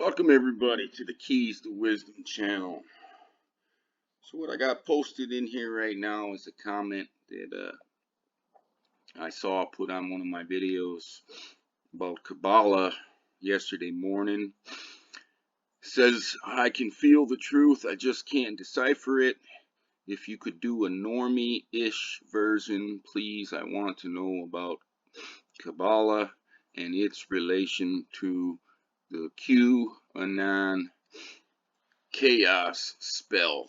Welcome everybody to the Keys to Wisdom channel. So what I got posted in here right now is a comment that I saw put on one of my videos about Qabalah yesterday morning. It says, I can feel the truth, I just can't decipher it. If you could do a normie-ish version, please. I want to know about Qabalah and its relation to the Qanon chaos spell.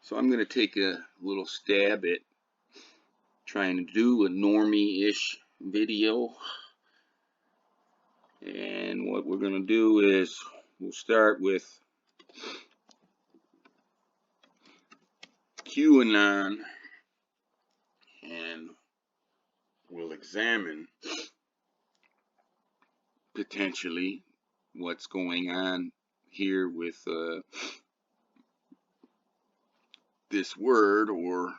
So I'm going to take a little stab at trying to do a normie-ish video. And what we're going to do is we'll start with QAnon and we'll examine potentially what's going on here with this word or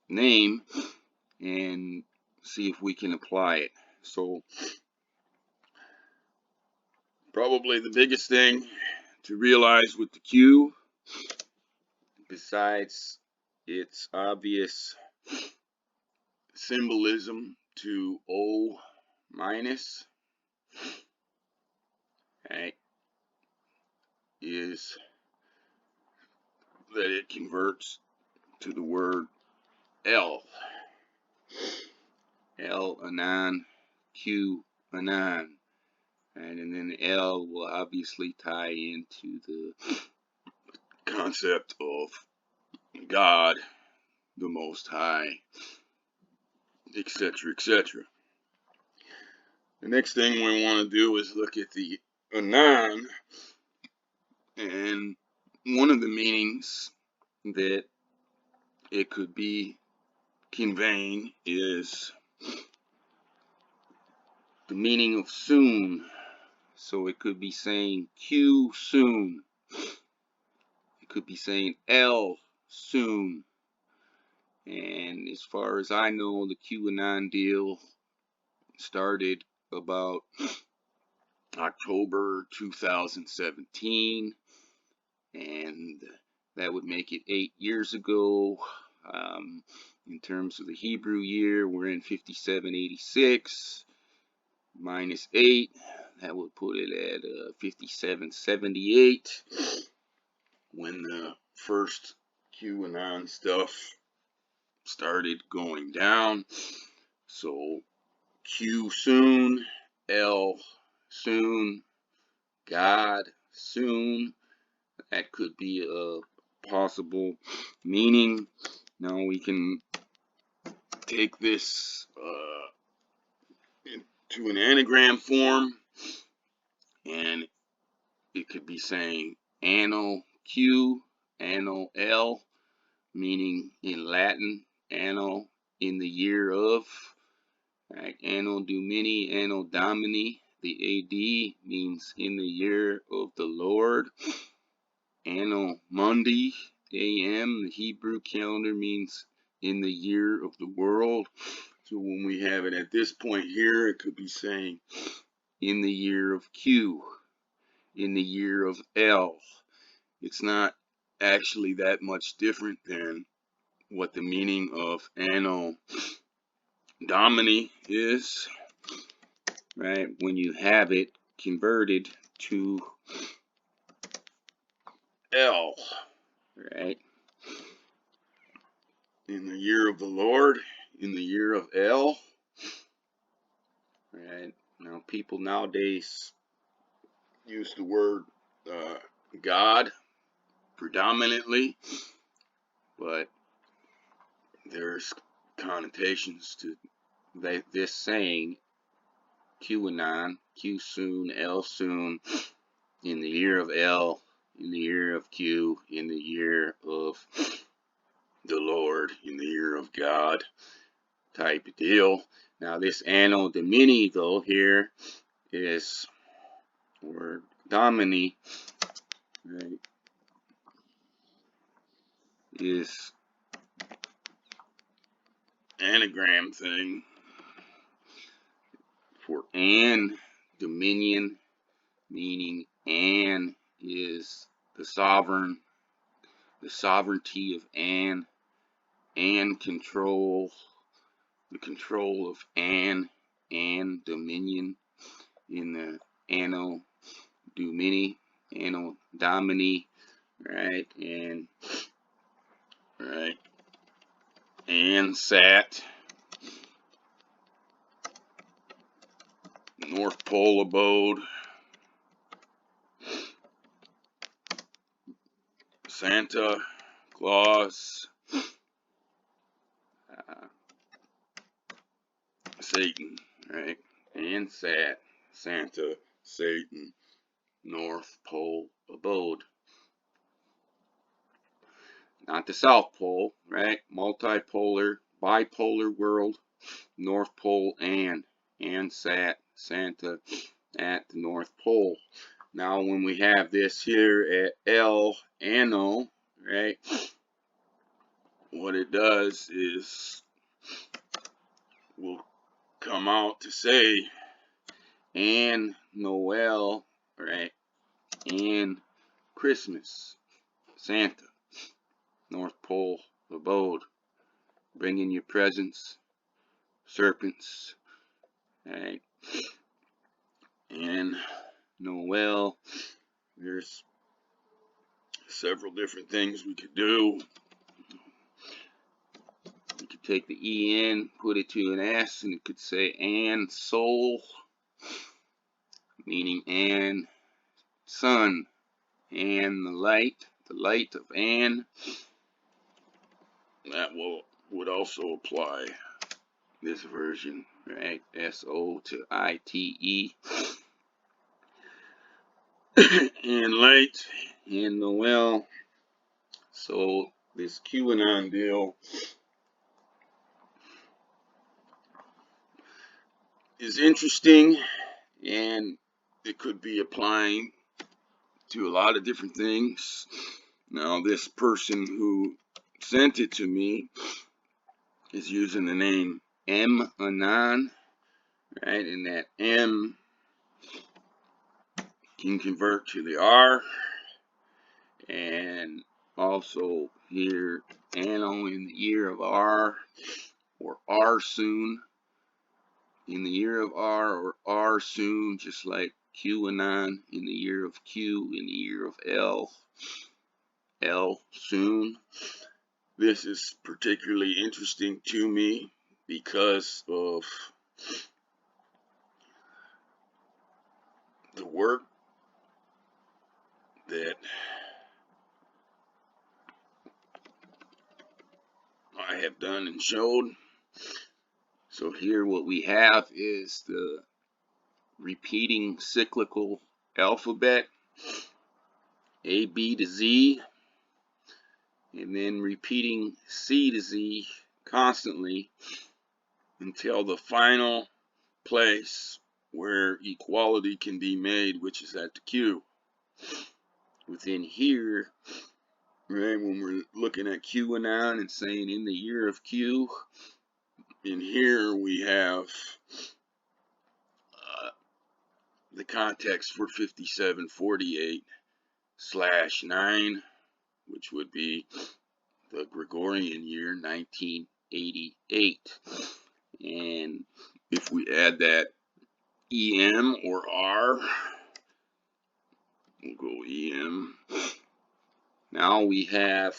name and see if we can apply it. So probably the biggest thing to realize with the Q, besides its obvious symbolism to O minus, right, is that it converts to the word L. L anon, Q anon. And then L will obviously tie into the concept of God, the Most High, etc., etc. The next thing we want to do is look at the anon, and one of the meanings that it could be conveying is the meaning of soon. So it could be saying Q soon. It could be saying L soon. And as far as I know, the QAnon deal started about October 2017. And that would make it 8 years ago. In terms of the Hebrew year, we're in 5786 minus 8. That would put it at 5778 when the first QAnon stuff started going down. So Q soon, L soon, God soon. That could be a possible meaning. Now we can take this into an anagram form, and it could be saying anno Q, anno L, meaning in Latin, anno in the year of, right? Anno Domini, anno Domini. The AD means in the year of the Lord. Anno Mundi, AM, the Hebrew calendar, means in the year of the world. So when we have it at this point here, it could be saying in the year of Q, in the year of L. It's not actually that much different than what the meaning of Anno Domini is, right? When you have it converted to L, right? In the year of the Lord, in the year of L, right? Now people nowadays use the word God predominantly, but there's connotations to this saying QAnon, Q soon, L soon, in the year of L, in the year of Q, in the year of the Lord, in the year of God, type of deal. Now this Anno Domini though here is, or Domini, right, is anagram thing for An dominion, meaning An is the sovereign, the sovereignty of An control, the control of An dominion in the Anno Domini, right? And right, and sat, North Pole abode, Santa Claus, Satan, right? And sat, Santa, Satan, North Pole abode. Not the South Pole, right? Multipolar, bipolar world, North Pole and sat, Santa at the North Pole. Now when we have this here at El Anno, right, what it does is will come out to say and Noel, right, and Christmas, Santa, North Pole abode, bringing you presents, serpents, right, and Noel. There's several different things we could do. We could take the EN, put it to an S, and it could say and soul, meaning and sun, and the light of An. That would also apply this version, right? SO to ITE. And light, and Noel. So this QAnon deal is interesting, and it could be applying to a lot of different things. Now this person who sent it to me is using the name M Anon, right? And that M can convert to the R, and also here Anno in the year of R, or R soon in the year of R, or R soon, just like QAnon in the year of Q, in the year of L soon. This is particularly interesting to me because of the work that I have done and showed. So here what we have is the repeating cyclical alphabet, A, B to Z, and then repeating C to Z constantly until the final place where equality can be made, which is at the Q. Within here, right, when we're looking at QAnon and saying in the year of Q, in here we have the context for 5748/9, which would be the Gregorian year 1988. And if we add that EM or R, we'll go EM. Now we have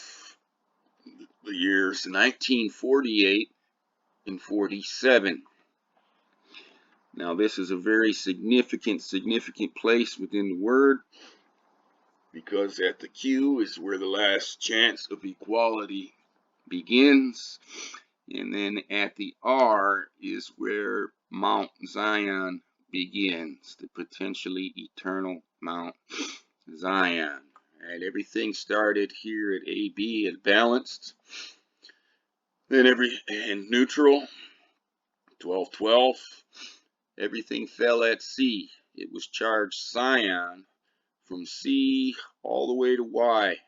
the years 1948 and 47. Now this is a very significant place within the word, because at the Q is where the last chance of equality begins, and then at the R is where Mount Zion begins, the potentially eternal Mount Zion. Right, everything started here at AB at balanced, then and neutral, 12-12. Everything fell at C. It was charged Scion from C all the way to Y.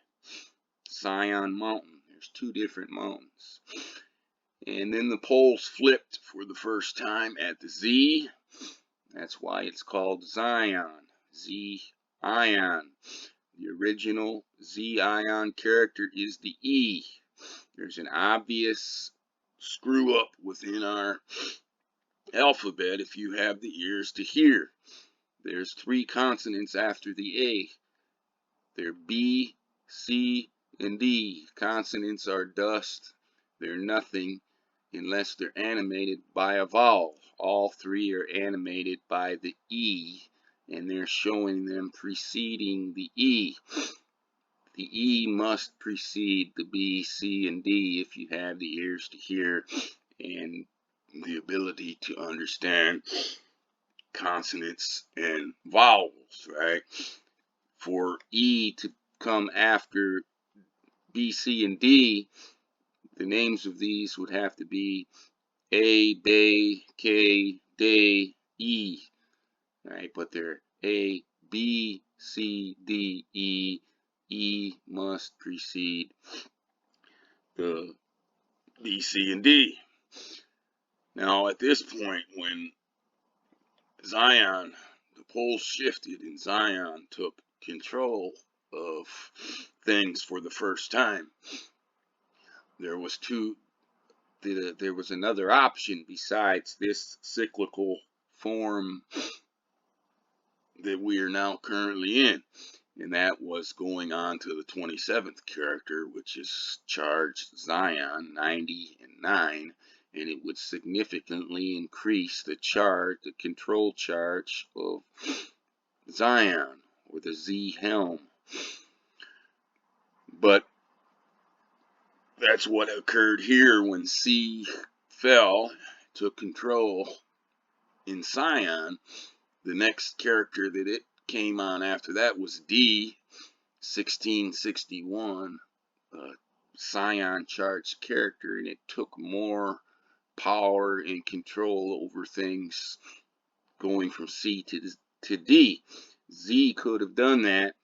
Scion Mountain. There's two different mountains. And then the poles flipped for the first time at the Z. That's why it's called Zion, Z-ion. The original Z-ion character is the E. There's an obvious screw up within our alphabet if you have the ears to hear. There's 3 consonants after the A. They're B, C, and D. Consonants are dust. They're nothing unless they're animated by a vowel. All 3 are animated by the E, and they're showing them preceding the E. The E must precede the B, C, and D if you have the ears to hear and the ability to understand consonants and vowels, right? For E to come after B, C, and D, the names of these would have to be A, B, K, D, E, right? But they're A, B, C, D, E. E must precede the B, C, and D. Now, at this point, when Zion, the poles shifted and Zion took control of things for the first time, there was another option besides this cyclical form that we are now currently in, and that was going on to the 27th character, which is charged Zion 90 and 9, and it would significantly increase the control charge of Zion, or the Z helm. But that's what occurred here when C fell, took control in Zion. The next character that it came on after that was D, 1661, Zion charged character, and it took more power and control over things going from C to D. Z could have done that.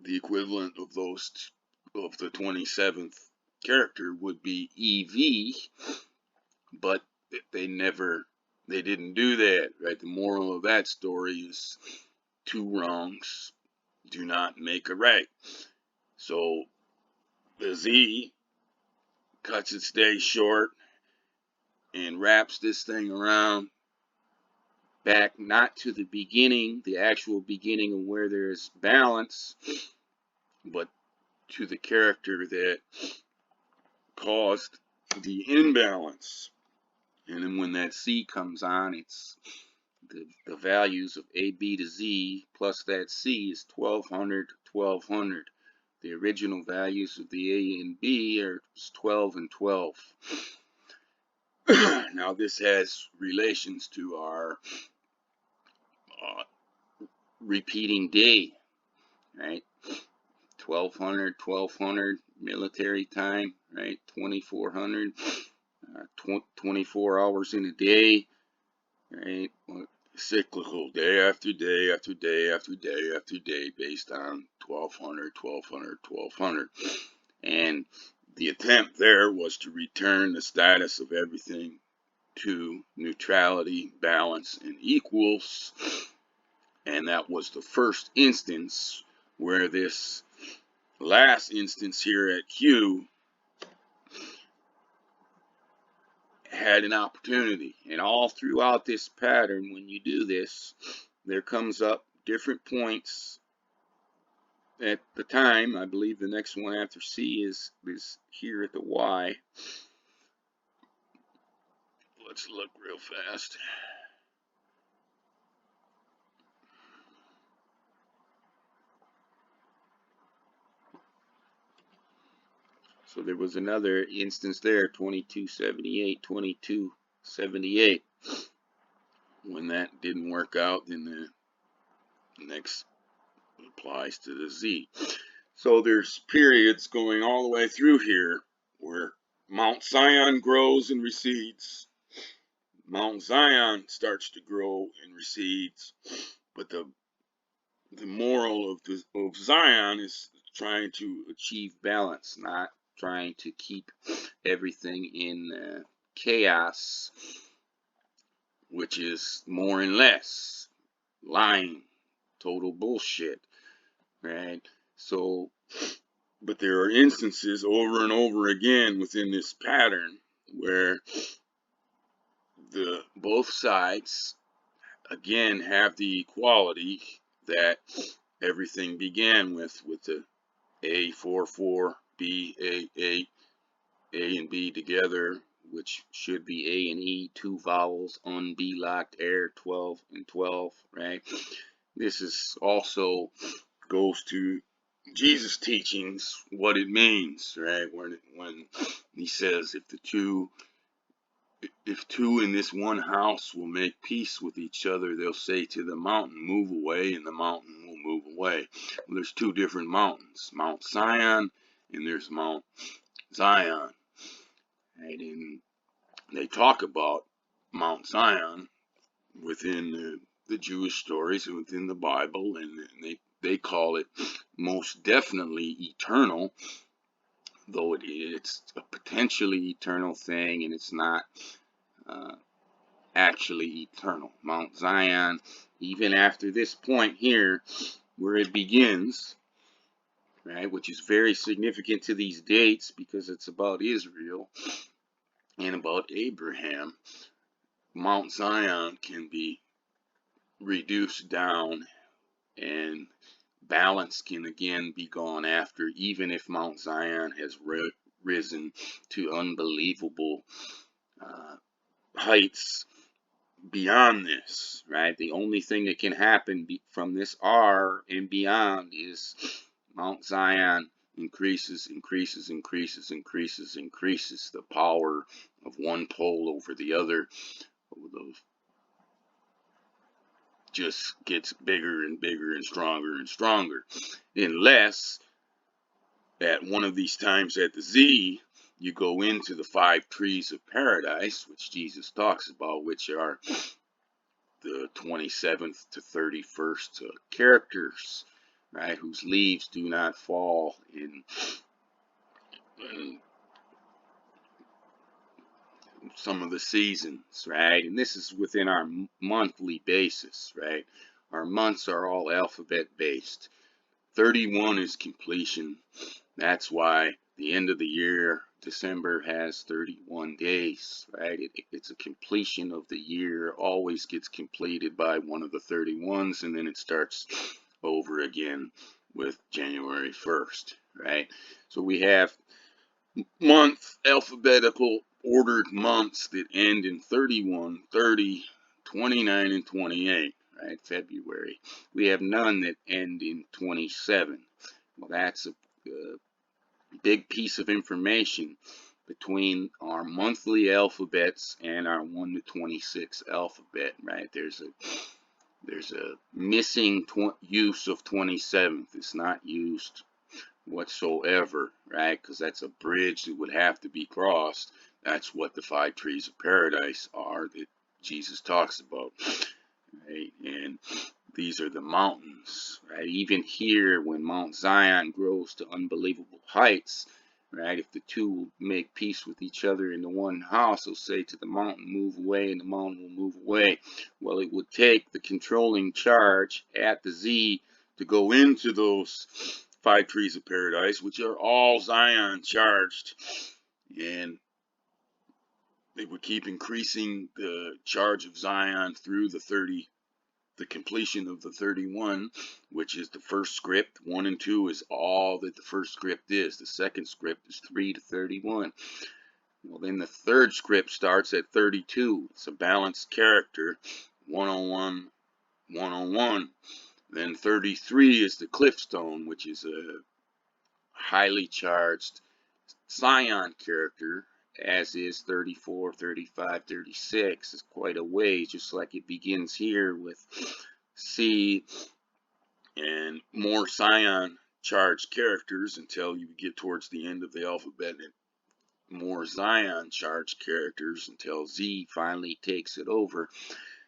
The equivalent of the 27th character would be EV, but they didn't do that, right? The moral of that story is 2 wrongs do not make a right. So the Z cuts its day short and wraps this thing around back not to the beginning, the actual beginning of where there's balance, but to the character that caused the imbalance. And then when that C comes on, it's the values of A, B to Z plus that C is 1200, 1200. The original values of the A and B are 12 and 12. Now this has relations to our repeating day, right? 1200, 1200 military time, right? 2400, 24 hours in a day, right? Cyclical, day after day after day after day after day, based on 1200, 1200, 1200. And the attempt there was to return the status of everything to neutrality, balance, and equals. And that was the first instance, where this last instance here at Q had an opportunity. And all throughout this pattern, when you do this, there comes up different points at the time. I believe the next one after C is here at the Y. Let's look real fast. So there was another instance there, 2278, 2278. When that didn't work out, then the next applies to the Z. So there's periods going all the way through here where Mount Zion grows and recedes. Mount Zion starts to grow and recedes, but the moral of Zion is trying to achieve balance, not trying to keep everything in chaos. which is more and less, lying, total bullshit, right? So, but there are instances over and over again within this pattern where the both sides again have the equality that everything began with the A 4 B A and B together, which should be A and E, two vowels, un, B locked, air, 12 and 12, right? This is also goes to Jesus' teachings, what it means, right? When he says, if two in this one house will make peace with each other, they'll say to the mountain, move away, and the mountain will move away. Well, there's two different mountains, Mount Zion and there's Mount Zion. Right? And they talk about Mount Zion within the Jewish stories and within the Bible, and they call it most definitely eternal, though it's a potentially eternal thing, and it's not actually eternal. Mount Zion, even after this point here, where it begins, right, which is very significant to these dates because it's about Israel and about Abraham, Mount Zion can be reduced down and balance can again be gone after, even if Mount Zion has risen to unbelievable heights beyond this, right? The only thing that can happen from this R and beyond is Mount Zion increases the power of one pole over the other. Just gets bigger and bigger and stronger, unless at one of these times at the Z you go into the 5 trees of paradise, which Jesus talks about, which are the 27th to 31st characters, right, whose leaves do not fall in some of the seasons, right? And this is within our monthly basis, right? Our months are all alphabet based. 31 is completion. That's why the end of the year, December, has 31 days, right? It's a completion of the year, always gets completed by one of the 31s, and then it starts over again with January 1st, right? So we have alphabetical ordered months that end in 31, 30, 29, and 28, right? February. We have none that end in 27. Well, that's a big piece of information between our monthly alphabets and our 1 to 26 alphabet, right? There's a missing use of 27th. It's not used whatsoever, right? Because that's a bridge that would have to be crossed. That's what the 5 trees of paradise are that Jesus talks about, right? And these are the mountains, right? Even here, when Mount Zion grows to unbelievable heights, right? If the two will make peace with each other in the one house, they'll say to the mountain, move away, and the mountain will move away. Well, it would take the controlling charge at the Z to go into those 5 trees of paradise, which are all Zion charged, and they would keep increasing the charge of Zion through the completion of the 31, which is the first script. 1 and 2 is all that the first script is. The second script is 3 to 31. Well, then the third script starts at 32. It's a balanced character, 101, 101. Then 33 is the cliffstone, which is a highly charged Zion character, as is 34, 35, 36. It's quite a ways, just like it begins here with C and more Zion charged characters until you get towards the end of the alphabet, and more Zion charged characters until Z finally takes it over.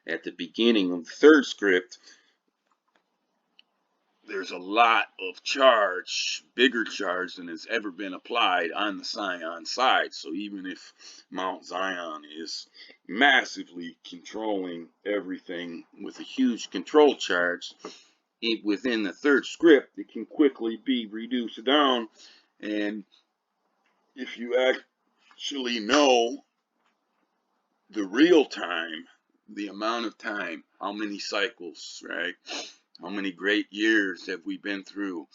At the beginning of the third script, there's a lot of charge, bigger charge than has ever been applied on the Zion side. So even if Mount Zion is massively controlling everything with a huge control charge, within the third script, it can quickly be reduced down. And if you actually know the real time, the amount of time, how many cycles, right? How many great years have we been through?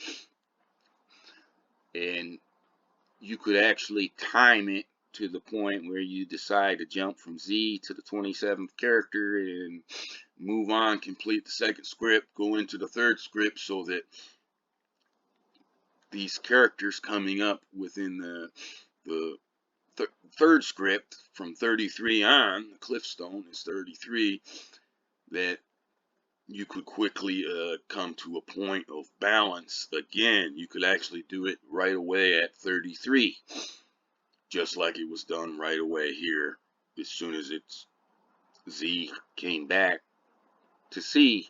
And you could actually time it to the point where you decide to jump from Z to the 27th character and move on, complete the second script, go into the third script, so that these characters coming up within the third script from 33 on, the Cliffstone is 33, that you could quickly come to a point of balance. Again, you could actually do it right away at 33, just like it was done right away here as soon as its Z came back to C,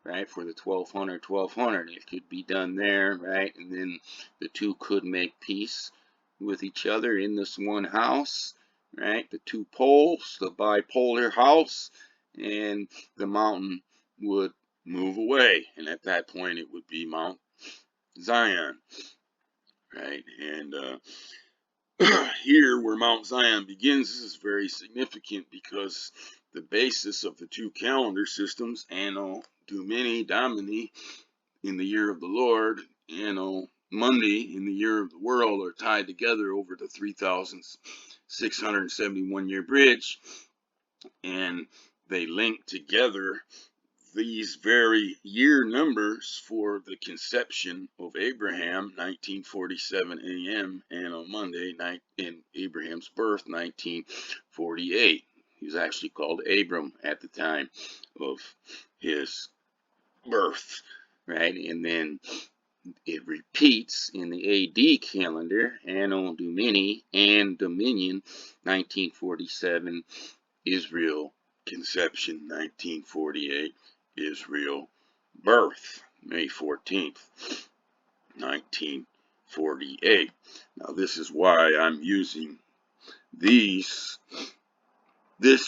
right, for the 1200. It could be done there, right, and then the two could make peace with each other in this one house, right, the two poles, the bipolar house, and the mountain would move away, and at that point it would be Mount Zion, right? And here where Mount Zion begins, this is very significant because the basis of the two calendar systems, Anno Domini in the year of the Lord, Anno Mundi in the year of the world, are tied together over the 3,671 year bridge, and they link together these very year numbers for the conception of Abraham, 1947 AM, and on Monday, in Abraham's birth, 1948. He was actually called Abram at the time of his birth, right? And then it repeats in the AD calendar, Anno Domini and Dominion, 1947, Israel conception, 1948, Israel birth, May 14th, 1948. Now this is why I'm using this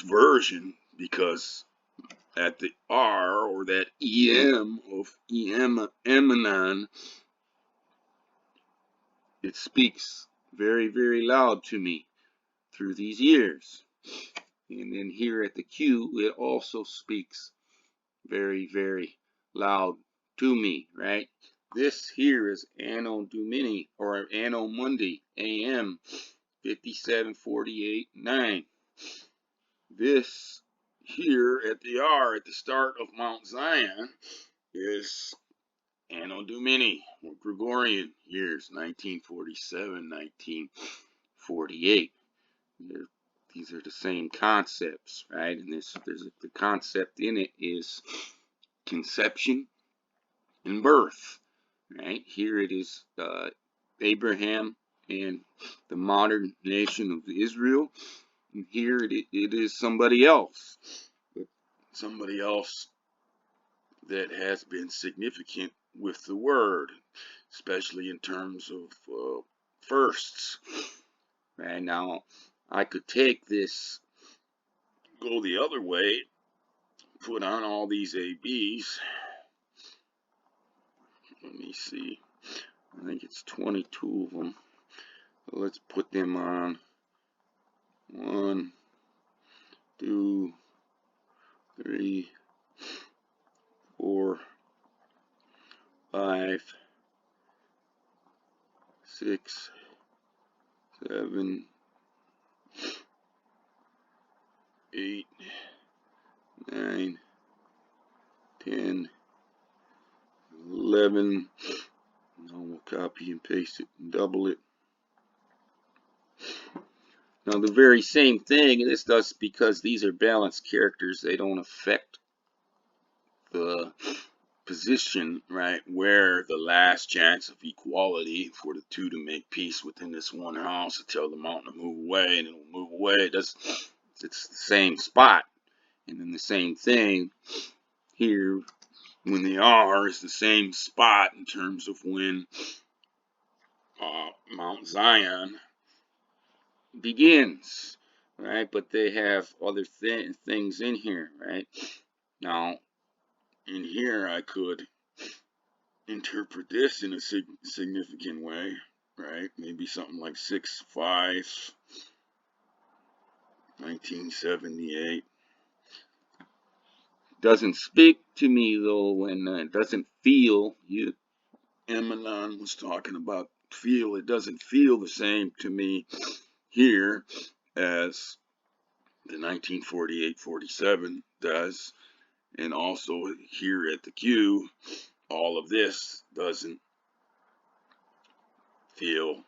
version, because at the R, or that EM of Emanon, it speaks very, very loud to me through these years. And then here at the Q, it also speaks very, very loud to me, right? This here is Anno Domini, or Anno Mundi, AM 5748-9. This here at the R, at the start of Mount Zion, is Anno Domini, or Gregorian years, 1947, 1948. These are the same concepts, right? And there's the concept in it is conception and birth, right? Here it is Abraham and the modern nation of Israel, and here it is somebody else, but somebody else that has been significant with the word, especially in terms of firsts. Right now, I could take this, go the other way, put on all these ABs. Let me see. I think it's 22 of them. Let's put them on. 1, 2, 3, 4, 5, 6, 7, 8, 9, 10, 11. Now we'll copy and paste it and double it. Now the very same thing, and this does because these are balanced characters, they don't affect the position, right, where the last chance of equality for the two to make peace within this one house, to tell the mountain to move away, and it will move away. It's the same spot. And then the same thing here when the R is the same spot in terms of when Mount Zion begins, right? But they have other things in here, right? Now, in here, I could interpret this in a significant way, right? Maybe something like 6/5, 1978. Doesn't speak to me though, when it doesn't feel. Emanon was talking about feel. It doesn't feel the same to me here as the 1948-47 does, and also here at the Q, all of this doesn't feel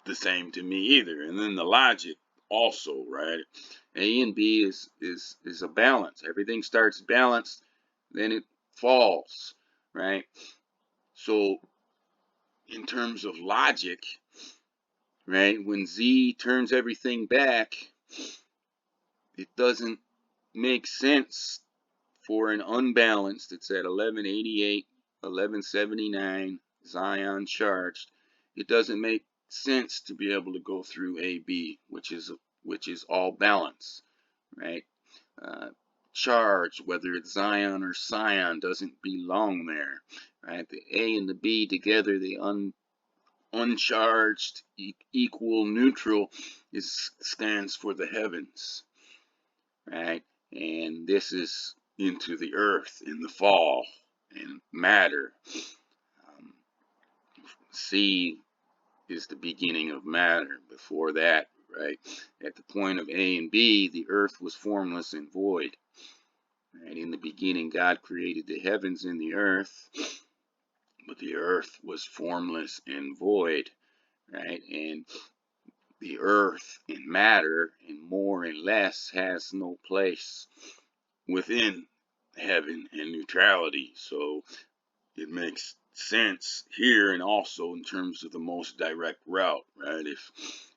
the same to me either. And then the logic also, right? A and B is a balance. Everything starts balanced, then it falls, right? So in terms of logic, right, when Z turns everything back, it doesn't make sense for an unbalanced. It's at 1188, 1179, Zion charged. It doesn't make sense to be able to go through AB, which is all balance, right? Charge, whether it's Zion or Sion, doesn't belong there, right? The A and the B together, the uncharged, equal, neutral, stands for the heavens, right? And this is into the earth in the fall and matter. C is the beginning of matter. Before that, right, at the point of A and B, the earth was formless and void. Right? In the beginning, God created the heavens and the earth, but the earth was formless and void, right? And the earth and matter and more and less has no place within heaven and neutrality. So it makes sense here, and also in terms of the most direct route, right? If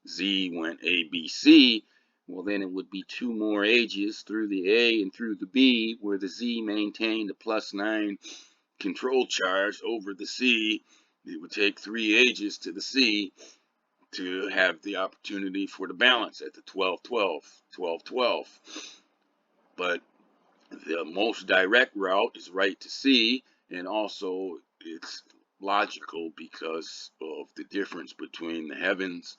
Z went ABC, well, then it would be 2 more ages through the A and through the B, where the Z maintained a +9 control charge over the C. It would take 3 ages to the C to have the opportunity for the balance at the 12-12, 12-12. But the most direct route is right to C, and also it's logical because of the difference between the heavens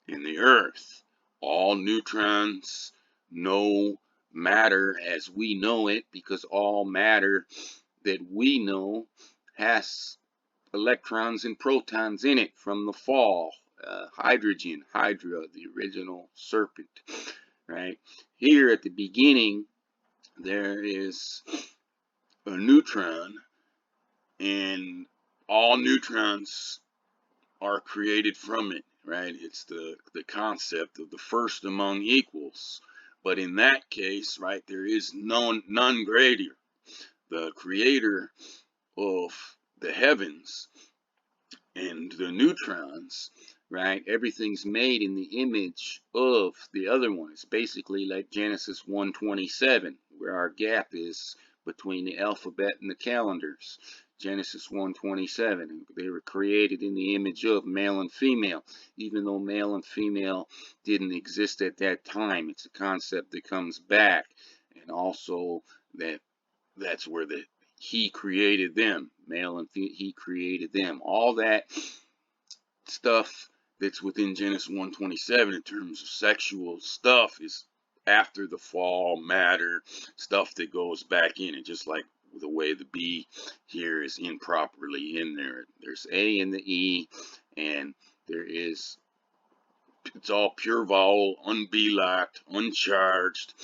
and the earth. All neutrons, no matter as we know it, because all matter that we know has electrons and protons in it from the fall. Hydrogen, Hydra, the original serpent, right? Here at the beginning, there is a neutron, and all neutrons are created from it, right? It's the concept of the first among equals. But in that case, right, there is none greater. The creator of the heavens and the neutrons, right? Everything's made in the image of the other one. It's basically like Genesis 1:27, where our gap is between the alphabet and the calendars. Genesis 1:27, they were created in the image of male and female, even though male and female didn't exist at that time. It's a concept that comes back, and also that's where he created them, male and he created them. All that stuff that's within Genesis 1:27 in terms of sexual stuff is after the fall, matter, stuff that goes back in it, just like the way the B here is improperly in there. There's A and the E, and it's all pure vowel, unbelocked, uncharged.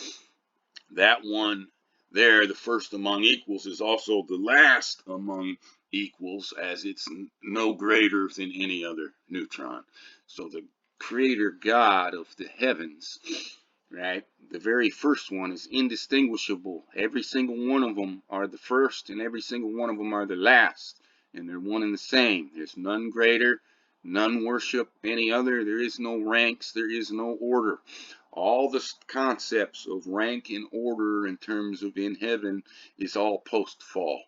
That one there, the first among equals, is also the last among equals, as it's no greater than any other neutron. So the creator God of the heavens, right, the very first one is indistinguishable. Every single one of them are the first, and every single one of them are the last, and they're one and the same. There's none greater, none worship any other. There is no ranks, there is no order. All the concepts of rank and order in terms of in heaven is all post-fall.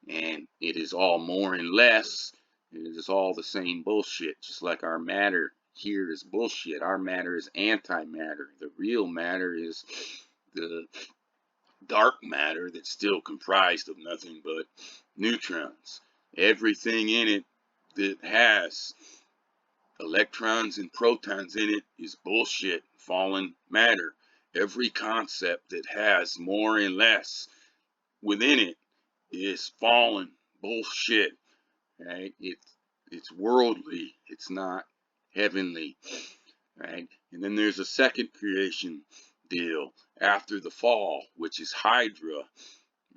And it is all more and less. It is all the same bullshit. Just like our matter here is bullshit. Our matter is antimatter. The real matter is the dark matter that's still comprised of nothing but neutrons. Everything in it that has electrons and protons in it is bullshit, fallen matter. Every concept that has more and less within it is fallen bullshit, right? It's worldly, it's not heavenly, right? And then there's a second creation deal after the fall, which is Hydra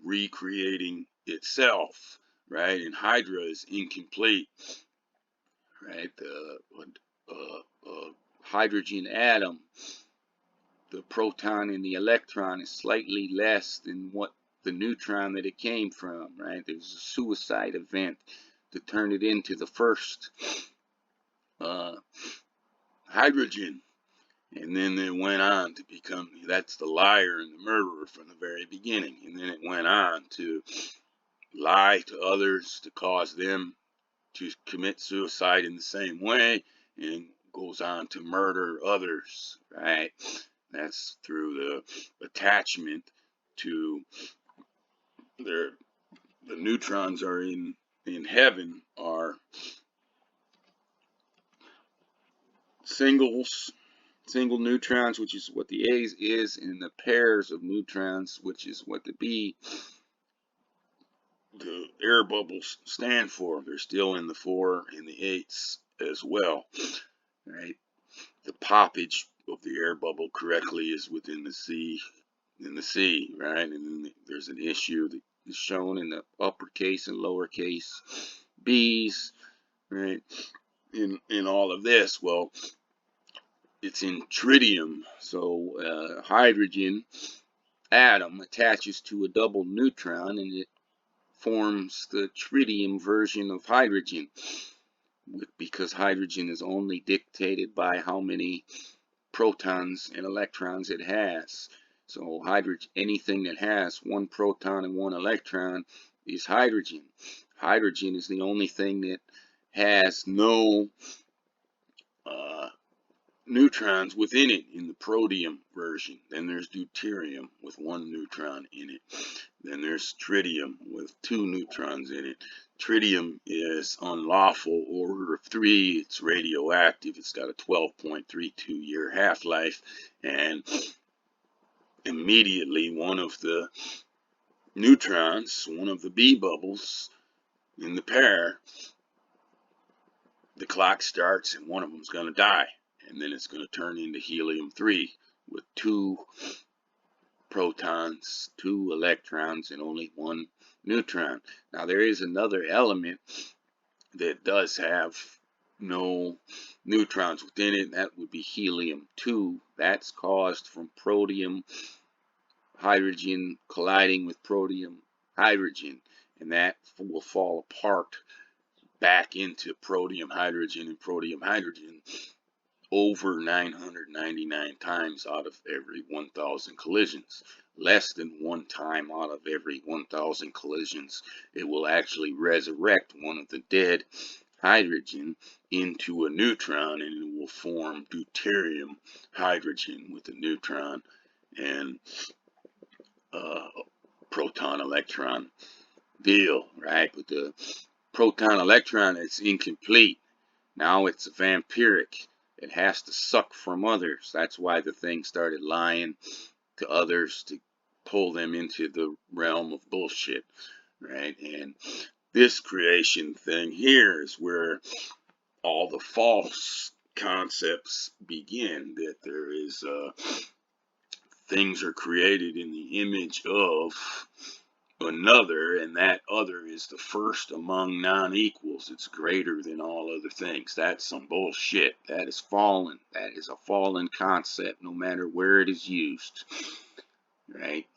recreating itself, right? And Hydra is incomplete, right? The hydrogen atom, the proton and the electron is slightly less than what the neutron that it came from, right? There's a suicide event to turn it into the first hydrogen. And then it went on to become, that's the liar and the murderer from the very beginning. And then it went on to lie to others to cause them to commit suicide in the same way, and goes on to murder others, right? That's through the attachment to the neutrons are in heaven are single neutrons, which is what the A is, and the pairs of neutrons, which is what the B, the air bubbles stand for. They're still in the 4 and the 8s as well, right? The poppage of the air bubble correctly is within the C, right? And then there's an issue that is shown in the uppercase and lowercase B's, right? In all of this, well, it's in tritium. So hydrogen atom attaches to a double neutron, and it forms the tritium version of hydrogen, because hydrogen is only dictated by how many protons and electrons it has. So hydrogen, anything that has one proton and one electron is hydrogen. Hydrogen is the only thing that has no neutrons within it in the protium version. Then there's deuterium with 1 neutron in it. Then there's tritium with 2 neutrons in it. Tritium is unlawful, order of 3. It's radioactive. It's got a 12.32 year half-life, and immediately one of the neutrons, one of the B bubbles in the pair, the clock starts and one of them's going to die. And then it's going to turn into helium-3 with 2 protons, 2 electrons, and only 1 neutron. Now there is another element that does have no neutrons within it, and that would be helium-2. That's caused from protium hydrogen colliding with protium hydrogen, and that will fall apart back into protium hydrogen and protium hydrogen over 999 times out of every 1,000 collisions. Less than 1 time out of every 1,000 collisions, it will actually resurrect one of the dead hydrogen into a neutron, and it will form deuterium hydrogen with a neutron and proton electron deal, right? But the proton electron is incomplete. Now it's vampiric. It has to suck from others. That's why the thing started lying to others to pull them into the realm of bullshit, right? And this creation thing here is where all the false concepts begin, that there is things are created in the image of another, and that other is the first among non-equals. It's greater than all other things. That's some bullshit. That is fallen. That is a fallen concept, no matter where it is used, right?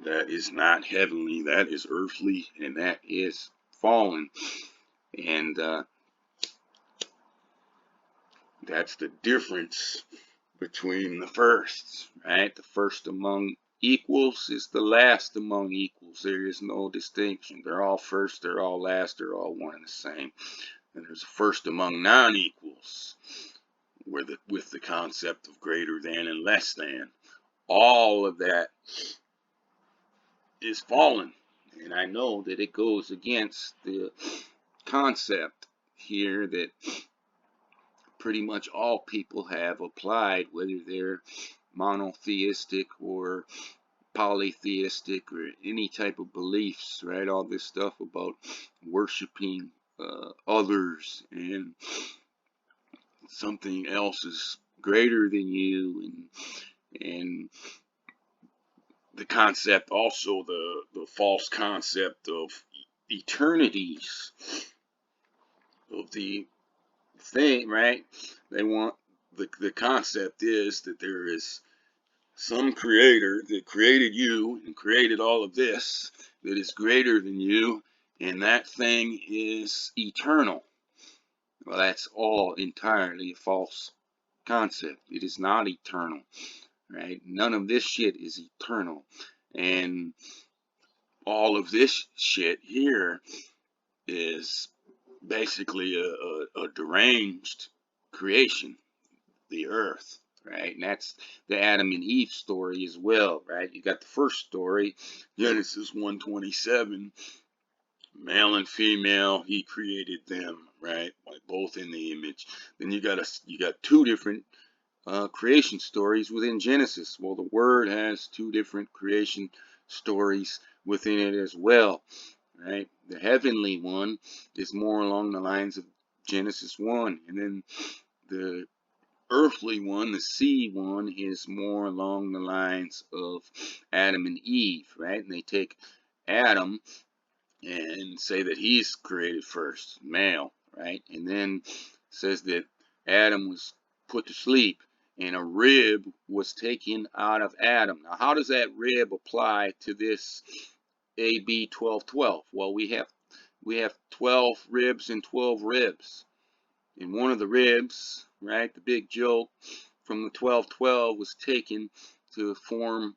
That is not heavenly. That is earthly, and that is fallen. And that's the difference between the firsts, right? The first among equals is the last among equals. There is no distinction. They're all first, they're all last, they're all one and the same. And there's a first among non-equals, where with the concept of greater than and less than. All of that is fallen. And I know that it goes against the concept here that pretty much all people have applied, whether they're monotheistic or polytheistic or any type of beliefs, right? All this stuff about worshiping others and something else is greater than you, and the concept, also the false concept of eternities of the thing, right? They want the concept is that there is some creator that created you and created all of this that is greater than you, and that thing is eternal. Well, that's all entirely a false concept. It is not eternal, right? None of this shit is eternal. And all of this shit here is basically a deranged creation, the earth, right? And that's the Adam and Eve story as well, right? You got the first story, Genesis 1:27, male and female, he created them, right? Like both in the image. Then you got two different creation stories within Genesis. Well, the Word has two different creation stories within it as well, right? The heavenly one is more along the lines of Genesis 1, and then the earthly one, the sea one, is more along the lines of Adam and Eve, right? And they take Adam and say that he's created first, male, right? And then says that Adam was put to sleep and a rib was taken out of Adam. Now, how does that rib apply to this AB 12:12? Well, we have 12 ribs and 12 ribs. And one of the ribs, right, the big joke from the 12:12 was taken to form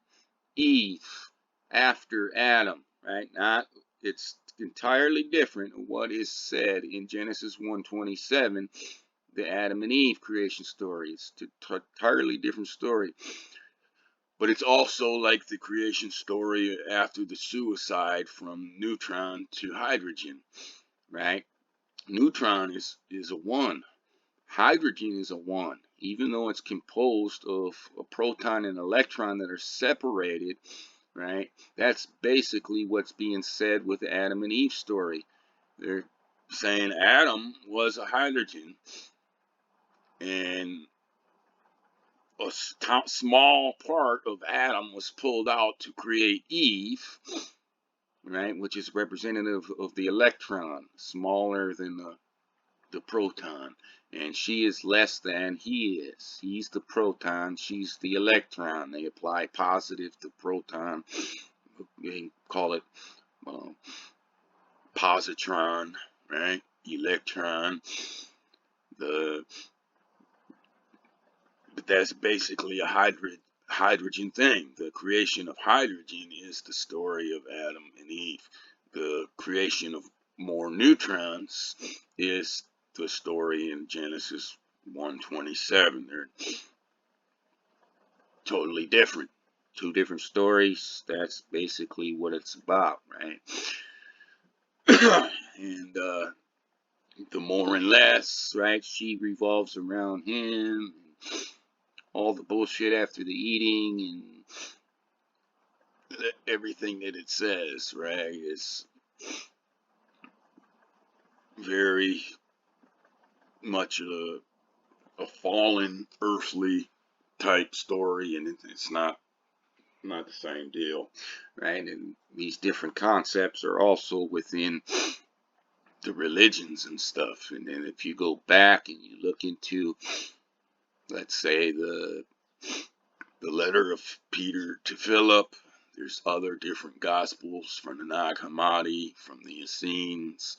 Eve after Adam, right? Not, it's entirely different of what is said in Genesis 1:27, the Adam and Eve creation story. It's an entirely different story. But it's also like the creation story after the suicide from neutron to hydrogen, right? Neutron is a 1. Hydrogen is a 1. Even though it's composed of a proton and electron that are separated, right? That's basically what's being said with the Adam and Eve story. They're saying Adam was a hydrogen, and a small part of Adam was pulled out to create Eve, right? Which is representative of the electron, smaller than the proton. And she is less than he is. He's the proton, she's the electron. They apply positive to proton. They call it positron, right? Electron. But that's basically a hydrogen thing. The creation of hydrogen is the story of Adam and Eve. The creation of more neutrons is the story in Genesis 1:27. They're totally different. Two different stories. That's basically what it's about, right? And the more and less, right? She revolves around him. All the bullshit after the eating and everything that it says, right, is very much a fallen earthly type story, and it's not the same deal, right? And these different concepts are also within the religions and stuff. And then if you go back and you look into, let's say, the letter of Peter to Philip, there's other different gospels from the Nag Hammadi, from the Essenes.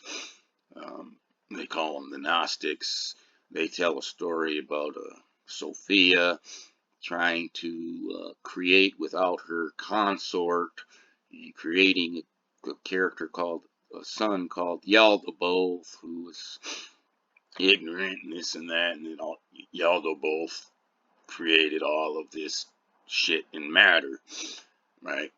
They call them the Gnostics. They tell a story about Sophia, trying to create without her consort, and creating a character called a son called Yaldabaoth, who was ignorant and this and that, and then Yaldabaoth created all of this shit and matter, right?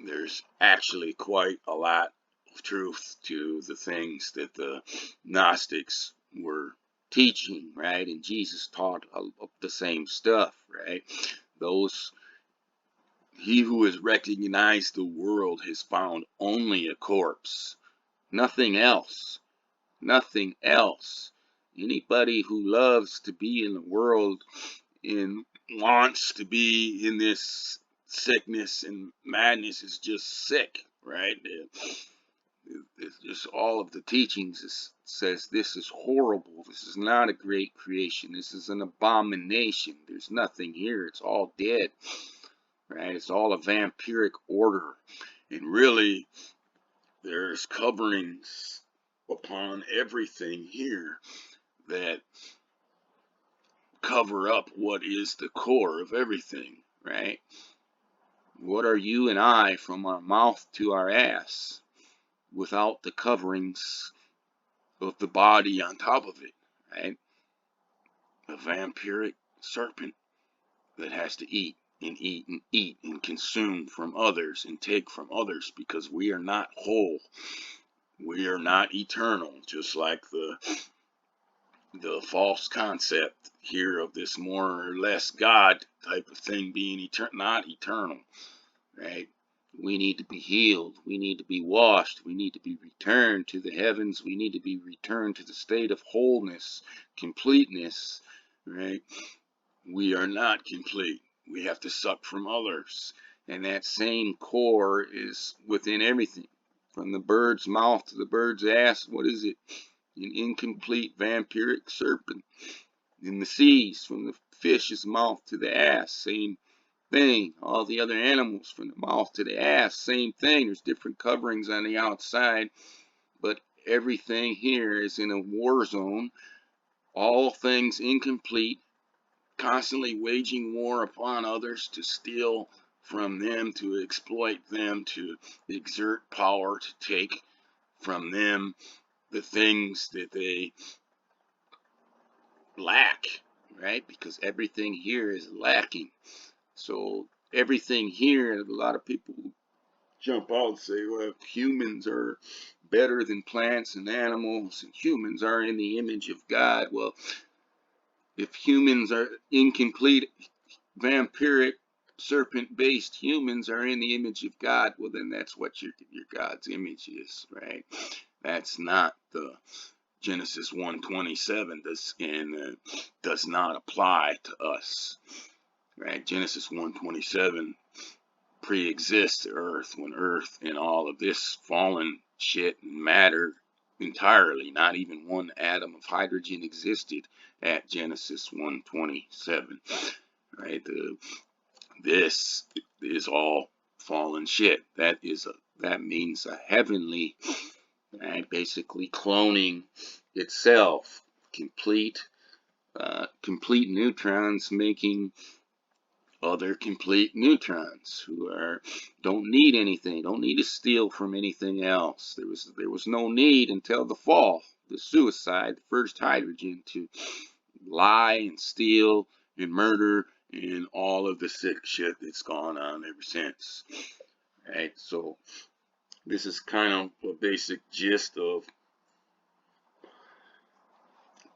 There's actually quite a lot of truth to the things that the Gnostics were teaching, right? And Jesus taught the same stuff, right? He who has recognized the world has found only a corpse, nothing else, nothing else. Anybody who loves to be in the world and wants to be in this sickness and madness is just sick, right? It's just all of the teachings says this is horrible. This is not a great creation. This is an abomination. There's nothing here. It's all dead, right? It's all a vampiric order. And really, there's coverings upon everything here that cover up what is the core of everything, right? What are you and I from our mouth to our ass without the coverings of the body on top of it, right? A vampiric serpent that has to eat and eat and eat and consume from others and take from others, because we are not whole. We are not eternal, just like the false concept here of this more or less God type of thing being not eternal, right? We need to be healed. We need to be washed. We need to be returned to the heavens. We need to be returned to the state of wholeness, completeness, right? We are not complete. We have to suck from others. And that same core is within everything. From the bird's mouth to the bird's ass, what is it? An incomplete vampiric serpent. In the seas, from the fish's mouth to the ass, same thing. All the other animals, from the mouth to the ass, same thing. There's different coverings on the outside, but everything here is in a war zone. All things incomplete, constantly waging war upon others to steal from them, to exploit them, to exert power, to take from them the things that they lack, right? Because everything here is lacking. So everything here, a lot of people jump out and say, well, humans are better than plants and animals, and humans are in the image of God. Well, if humans are incomplete, vampiric, serpent-based humans are in the image of God, well, then that's what your God's image is, right? That's not the Genesis 1:27 does not apply to us, right? Genesis 1:27 pre-exists earth, when earth and all of this fallen shit and matter entirely, not even one atom of hydrogen existed at Genesis 1:27, right? This is all fallen shit. That means a heavenly, right? Basically cloning itself, complete neutrons making other complete neutrons who don't need anything, don't need to steal from anything else. There was no need until the fall, the suicide, the first hydrogen, to lie and steal and murder and all of the sick shit that's gone on ever since. Right? So this is kind of a basic gist of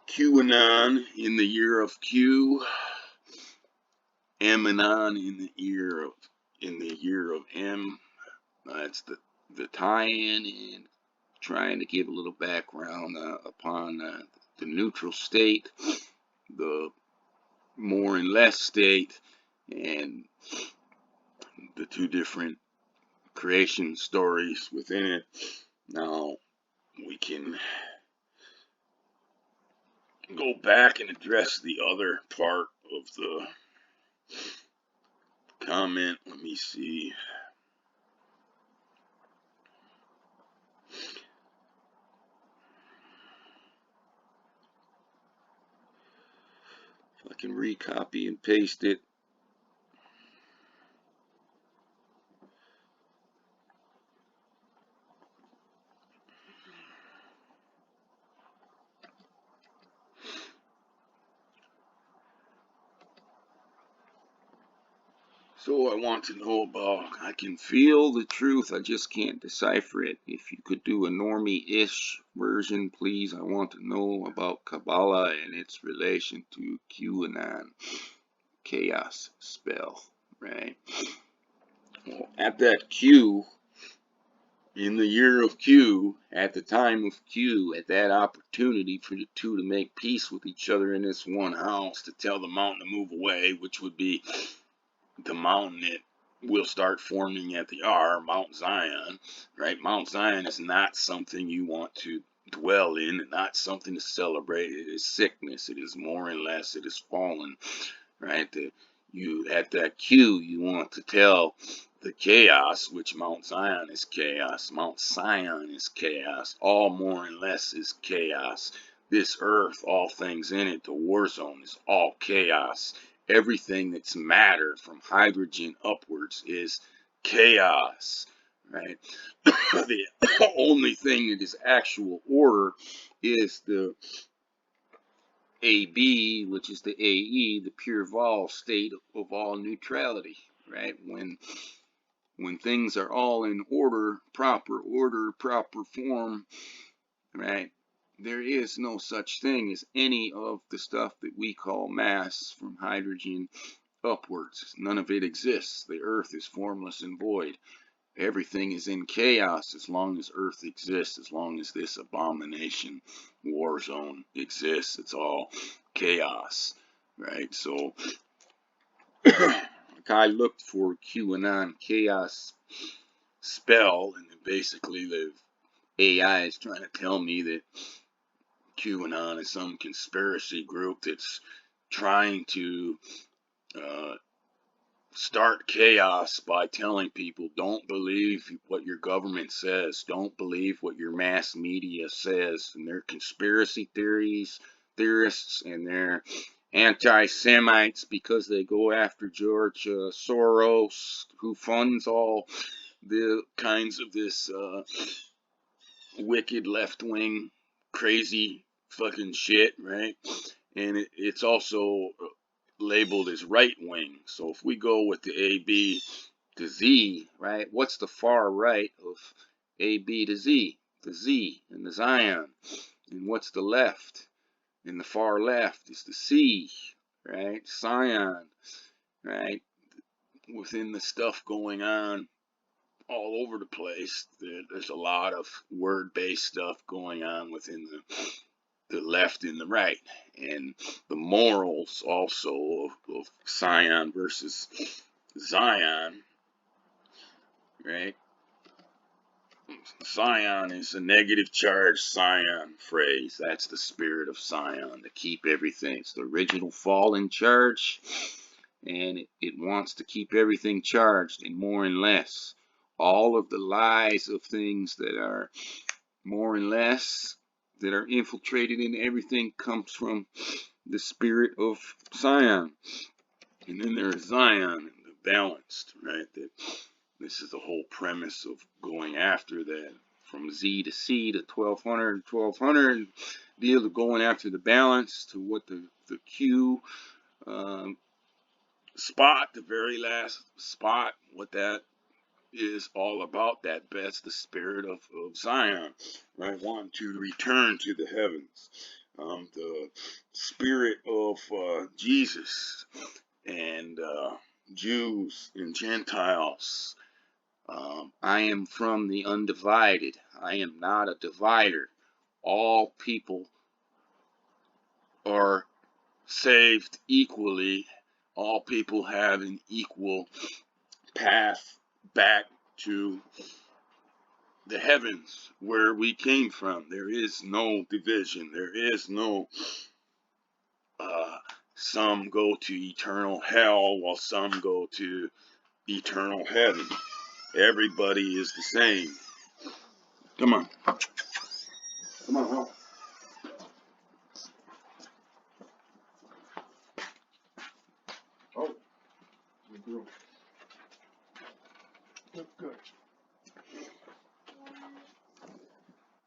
QAnon in the year of Q, Amanon in the year of M. That's the tie-in, and trying to give a little background upon the neutral state, the more and less state, and the two different creation stories within it. Now we can go back and address the other part of the comment. Let me see. I can recopy and paste it. So I want to know about, I can feel the truth, I just can't decipher it. If you could do a normie-ish version, please. I want to know about Kaballah and its relation to QAnon, chaos spell, right? Well, at that Q, in the year of Q, at the time of Q, at that opportunity for the two to make peace with each other in this one house, to tell the mountain to move away, which would be the mountain that will start forming at the R, Mount Zion, right? Mount Zion is not something you want to dwell in, not something to celebrate. It is sickness. It is more and less. It is fallen, right? You at that Q, you want to tell the chaos, which Mount Zion is chaos. Mount Zion is chaos. All more and less is chaos. This earth, all things in it, the war zone is all chaos. Everything that's matter from hydrogen upwards is chaos, right? The only thing that is actual order is the AB, which is the AE, the pure vol state of all neutrality, right? When things are all in order, proper form, right? There is no such thing as any of the stuff that we call mass from hydrogen upwards. None of it exists. The earth is formless and void. Everything is in chaos as long as earth exists, as long as this abomination war zone exists. It's all chaos, right? So I looked for QAnon chaos spell, and basically the AI is trying to tell me that QAnon is some conspiracy group that's trying to start chaos by telling people, don't believe what your government says, don't believe what your mass media says, and their conspiracy theorists, and their anti-Semites because they go after George Soros, who funds all the kinds of this wicked left-wing crazy fucking shit, right? And it's also labeled as right wing. So if we go with the AB to Z, right, what's the far right of AB to Z? The Z and the Zion. And what's the left? And the far left is the C, right? Zion, right? Within the stuff going on all over the place, there's a lot of word-based stuff going on within the left and the right, and the morals also of Zion versus Zion, right? Zion is a negative charge Zion phrase. That's the spirit of Zion, to keep everything. It's the original fallen charge, and it wants to keep everything charged and more and less. All of the lies of things that are more and less, that are infiltrated in everything, comes from the spirit of Zion. And then there's Zion, the balanced, right? That this is the whole premise of going after that, from Z to C to 1200, deal to going after the balance, to what the Q spot, the very last spot, what that is all about. That's the spirit of Zion, right? Wanting to return to the heavens. The spirit of Jesus and Jews and Gentiles. I am from the undivided. I am not a divider. All people are saved equally. All people have an equal path back to the heavens where we came from. There is no division. There is no some go to eternal hell while some go to eternal heaven. Everybody is the same. Come on. Come on, home. through. That's good.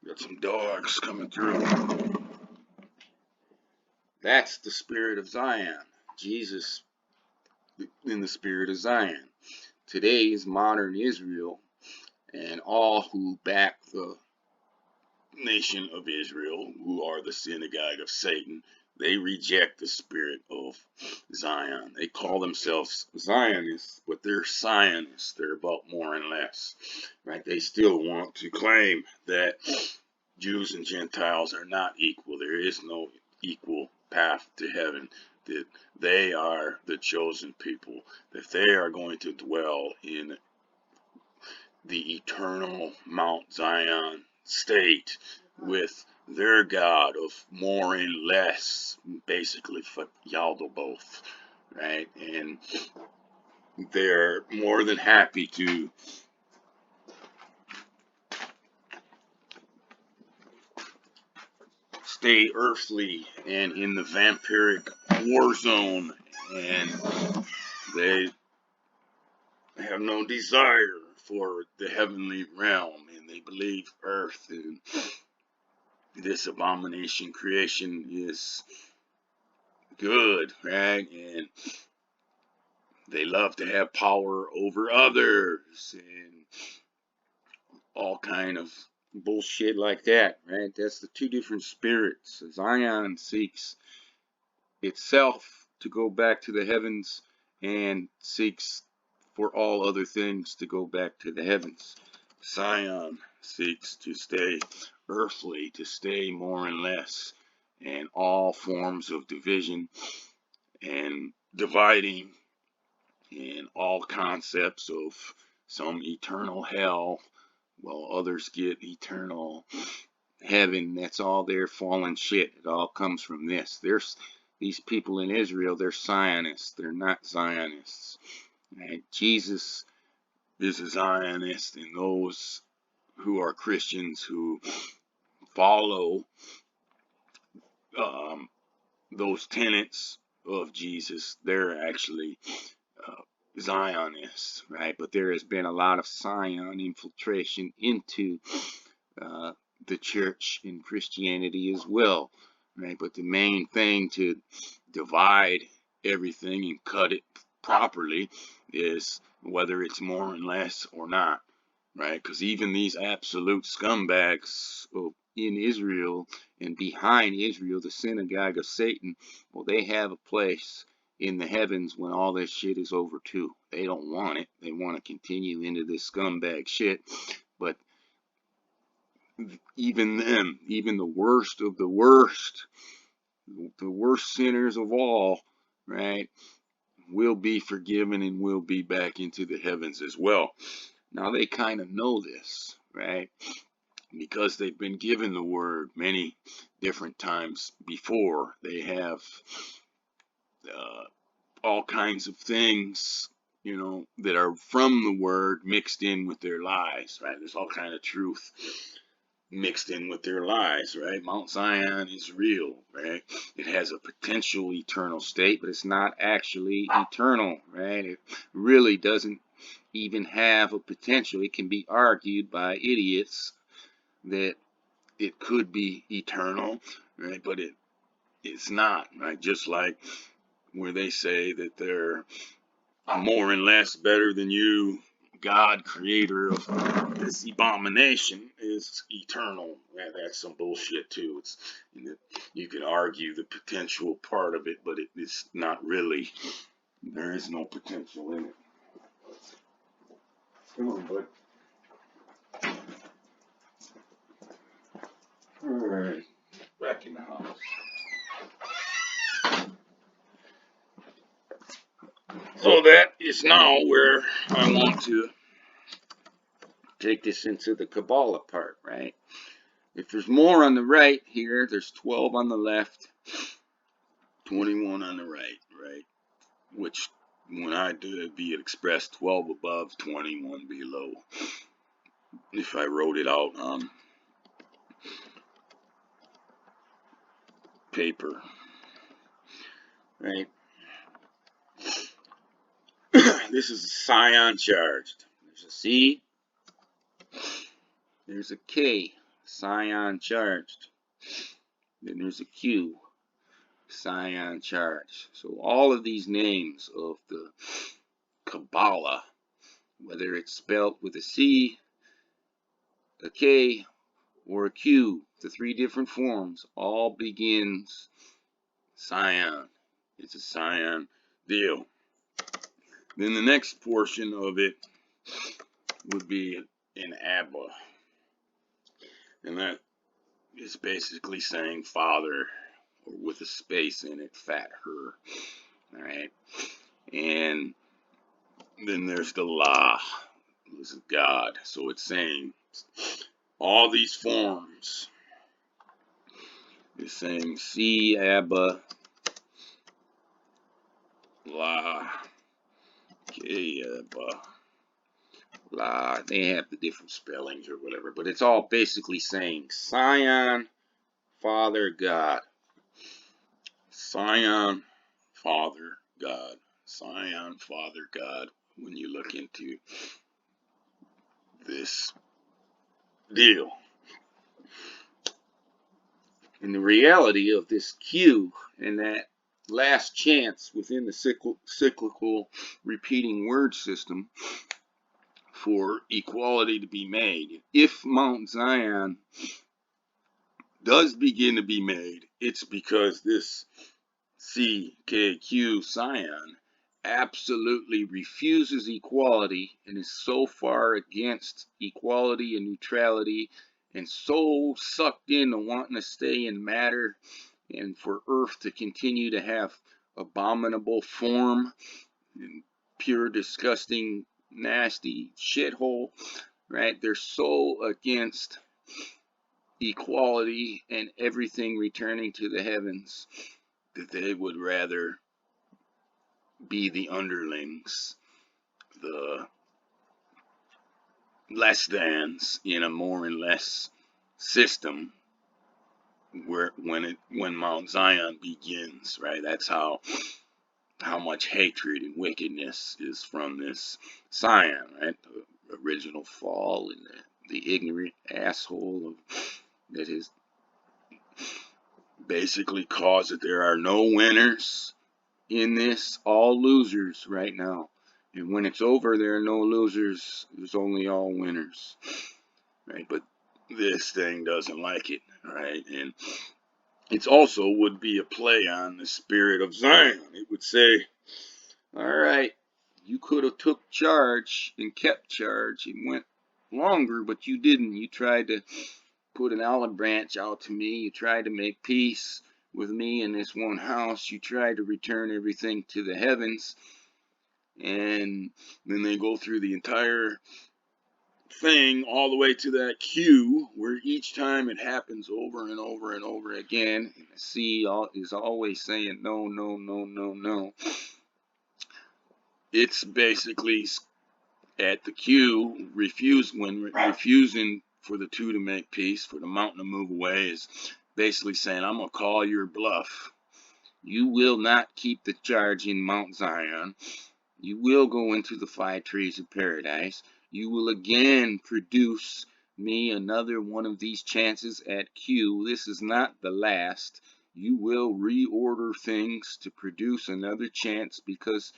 Got some dogs coming through. That's the spirit of Zion. Jesus in the spirit of Zion. Today's modern Israel and all who back the nation of Israel, who are the synagogue of Satan, they reject the spirit of Zion. They call themselves Zionists, but they're Zionists. They're about more and less. Right? They still want to claim that Jews and Gentiles are not equal. There is no equal path to heaven. That they are the chosen people. That they are going to dwell in the eternal Mount Zion state with their God of more and less, basically for y'all both, right? And they're more than happy to stay earthly and in the vampiric war zone, and they have no desire for the heavenly realm, and they believe earth and this abomination creation is good, right? And they love to have power over others and all kind of bullshit like that, right? That's the two different spirits. Zion seeks itself to go back to the heavens and seeks for all other things to go back to the heavens. Zion seeks to stay earthly, to stay more and less, and all forms of division and dividing and all concepts of some eternal hell while others get eternal heaven. That's all their fallen shit. It all comes from this. There's these people in Israel, they're Zionists. They're not Zionists. Right? Jesus is a Zionist, and those who are Christians who follow those tenets of Jesus, they're actually Zionists, right? But there has been a lot of Zion infiltration into the church in Christianity as well, right? But the main thing to divide everything and cut it properly is whether it's more and less or not, right? Because even these absolute scumbags in Israel and behind Israel, the synagogue of Satan, well, they have a place in the heavens when all this shit is over too. They don't want it. They want to continue into this scumbag shit. But even them, even the worst of the worst sinners of all, right, will be forgiven and will be back into the heavens as well. Now they kind of know this, right? Because they've been given the word many different times before. They have all kinds of things, you know, that are from the word mixed in with their lies, right? There's all kind of truth mixed in with their lies, right? Mount Zion is real, right? It has a potential eternal state, but it's not actually eternal, right? It really doesn't even have a potential. It can be argued by idiots that it could be eternal, right? But it's not, right? Just like where they say that they're more and less better than you, God, creator of this abomination, is eternal. That's some bullshit too. It's, you can argue the potential part of it, but it's not really. There is no potential in it. Come on, bud. All right, back in the house. So that is now where I want to take this into the Qabalah part, right? If there's more on the right here, there's 12 on the left, 21 on the right, right? Which, when I do it, be expressed 12 above, 21 below. If I wrote it out on paper, right? This is a scion charged. There's a C. There's a K. Scion charged. Then there's a Q. Scion charged. So all of these names of the Qabalah, whether it's spelled with a C, a K, or a Q, the three different forms, all begins scion. It's a scion deal. Then the next portion of it would be an Abba. And that is basically saying father, or with a space in it, fat her. Alright? And then there's the La. This is God. So it's saying all these forms. It's saying C, Abba, La, K, Abba, La. They have the different spellings or whatever, but it's all basically saying Scion, Father, God. Scion, Father, God. Scion, Father, God. When you look into this deal. And the reality of this Q and that last chance within the cyclical repeating word system for equality to be made. If Mount Zion does begin to be made, it's because this CKQ Scion absolutely refuses equality and is so far against equality and neutrality and so sucked into wanting to stay in matter and for Earth to continue to have abominable form and pure, disgusting, nasty shithole, right? They're so against equality and everything returning to the heavens that they would rather be the underlings, the less thans in a more and less system where when Mount Zion begins, right? That's how much hatred and wickedness is from this Zion, right? The original fall and the ignorant asshole that has basically caused that there are no winners in this, all losers right now. And when it's over, there are no losers, there's only all winners, right? But this thing doesn't like it, right? And it's also would be a play on the spirit of Zion. It would say, all right, you could have took charge and kept charge and went longer, but you didn't. You tried to put an olive branch out to me. You tried to make peace with me in this one house. You tried to return everything to the heavens. And then they go through the entire thing all the way to that Q, where each time it happens over and over and over again. And the C is always saying no, no, no, no, no. It's basically at the Q, refusing for the two to make peace, for the mountain to move away, is basically saying, I'm going to call your bluff. You will not keep the charge in Mount Zion. You will go into the 5 trees of paradise. You will again produce me another one of these chances at Q. This is not the last. You will reorder things to produce another chance because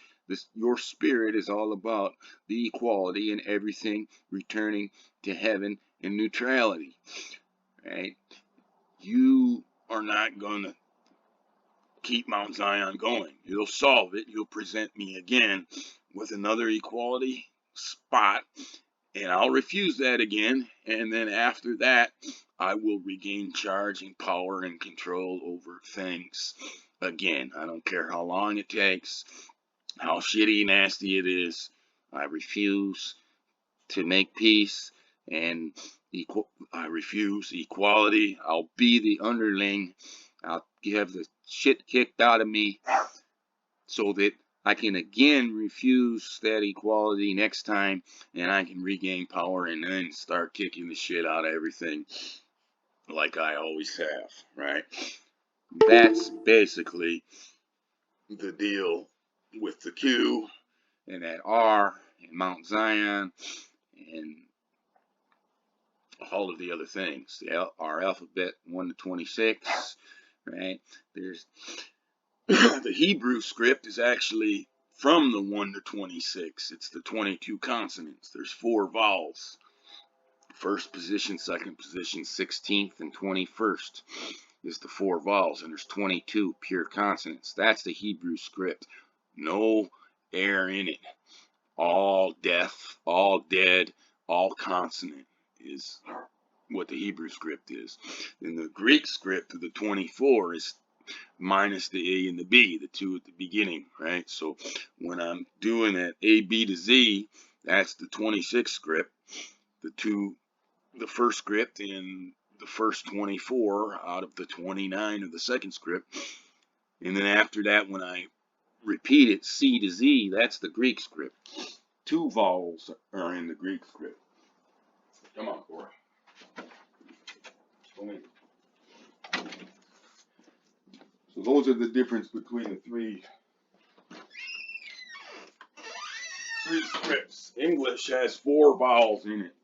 your spirit is all about the equality and everything returning to heaven and neutrality. Right? You are not going to keep Mount Zion going. You'll solve it. You'll present me again with another equality spot, and I'll refuse that again. And then after that, I will regain charge and power and control over things again. I don't care how long it takes, how shitty nasty it is. I refuse to make peace, and I refuse equality. I'll be the underling. I'll have the shit kicked out of me so that I can again refuse that equality next time, and I can regain power and then start kicking the shit out of everything like I always have, right? That's basically the deal with the Q and that R and Mount Zion and all of the other things. Our alphabet 1 to 26, right? There's the Hebrew script is actually from the 1 to 26. It's the 22 consonants. There's 4 vowels. First position, second position, 16th, and 21st is the 4 vowels, and there's 22 pure consonants. That's the Hebrew script. No air in it. All deaf, all dead, all consonant is what the Hebrew script is. And the Greek script of the 24 is minus the A and the B, the 2 at the beginning, right? So when I'm doing that A, B to Z, that's the 26 script. The first script and the first 24 out of the 29 of the second script. And then after that, when I repeat it, C to Z, that's the Greek script. 2 vowels are in the Greek script. Come on, Corey. Come in. So those are the difference between the three scripts. English has 4 vowels in it.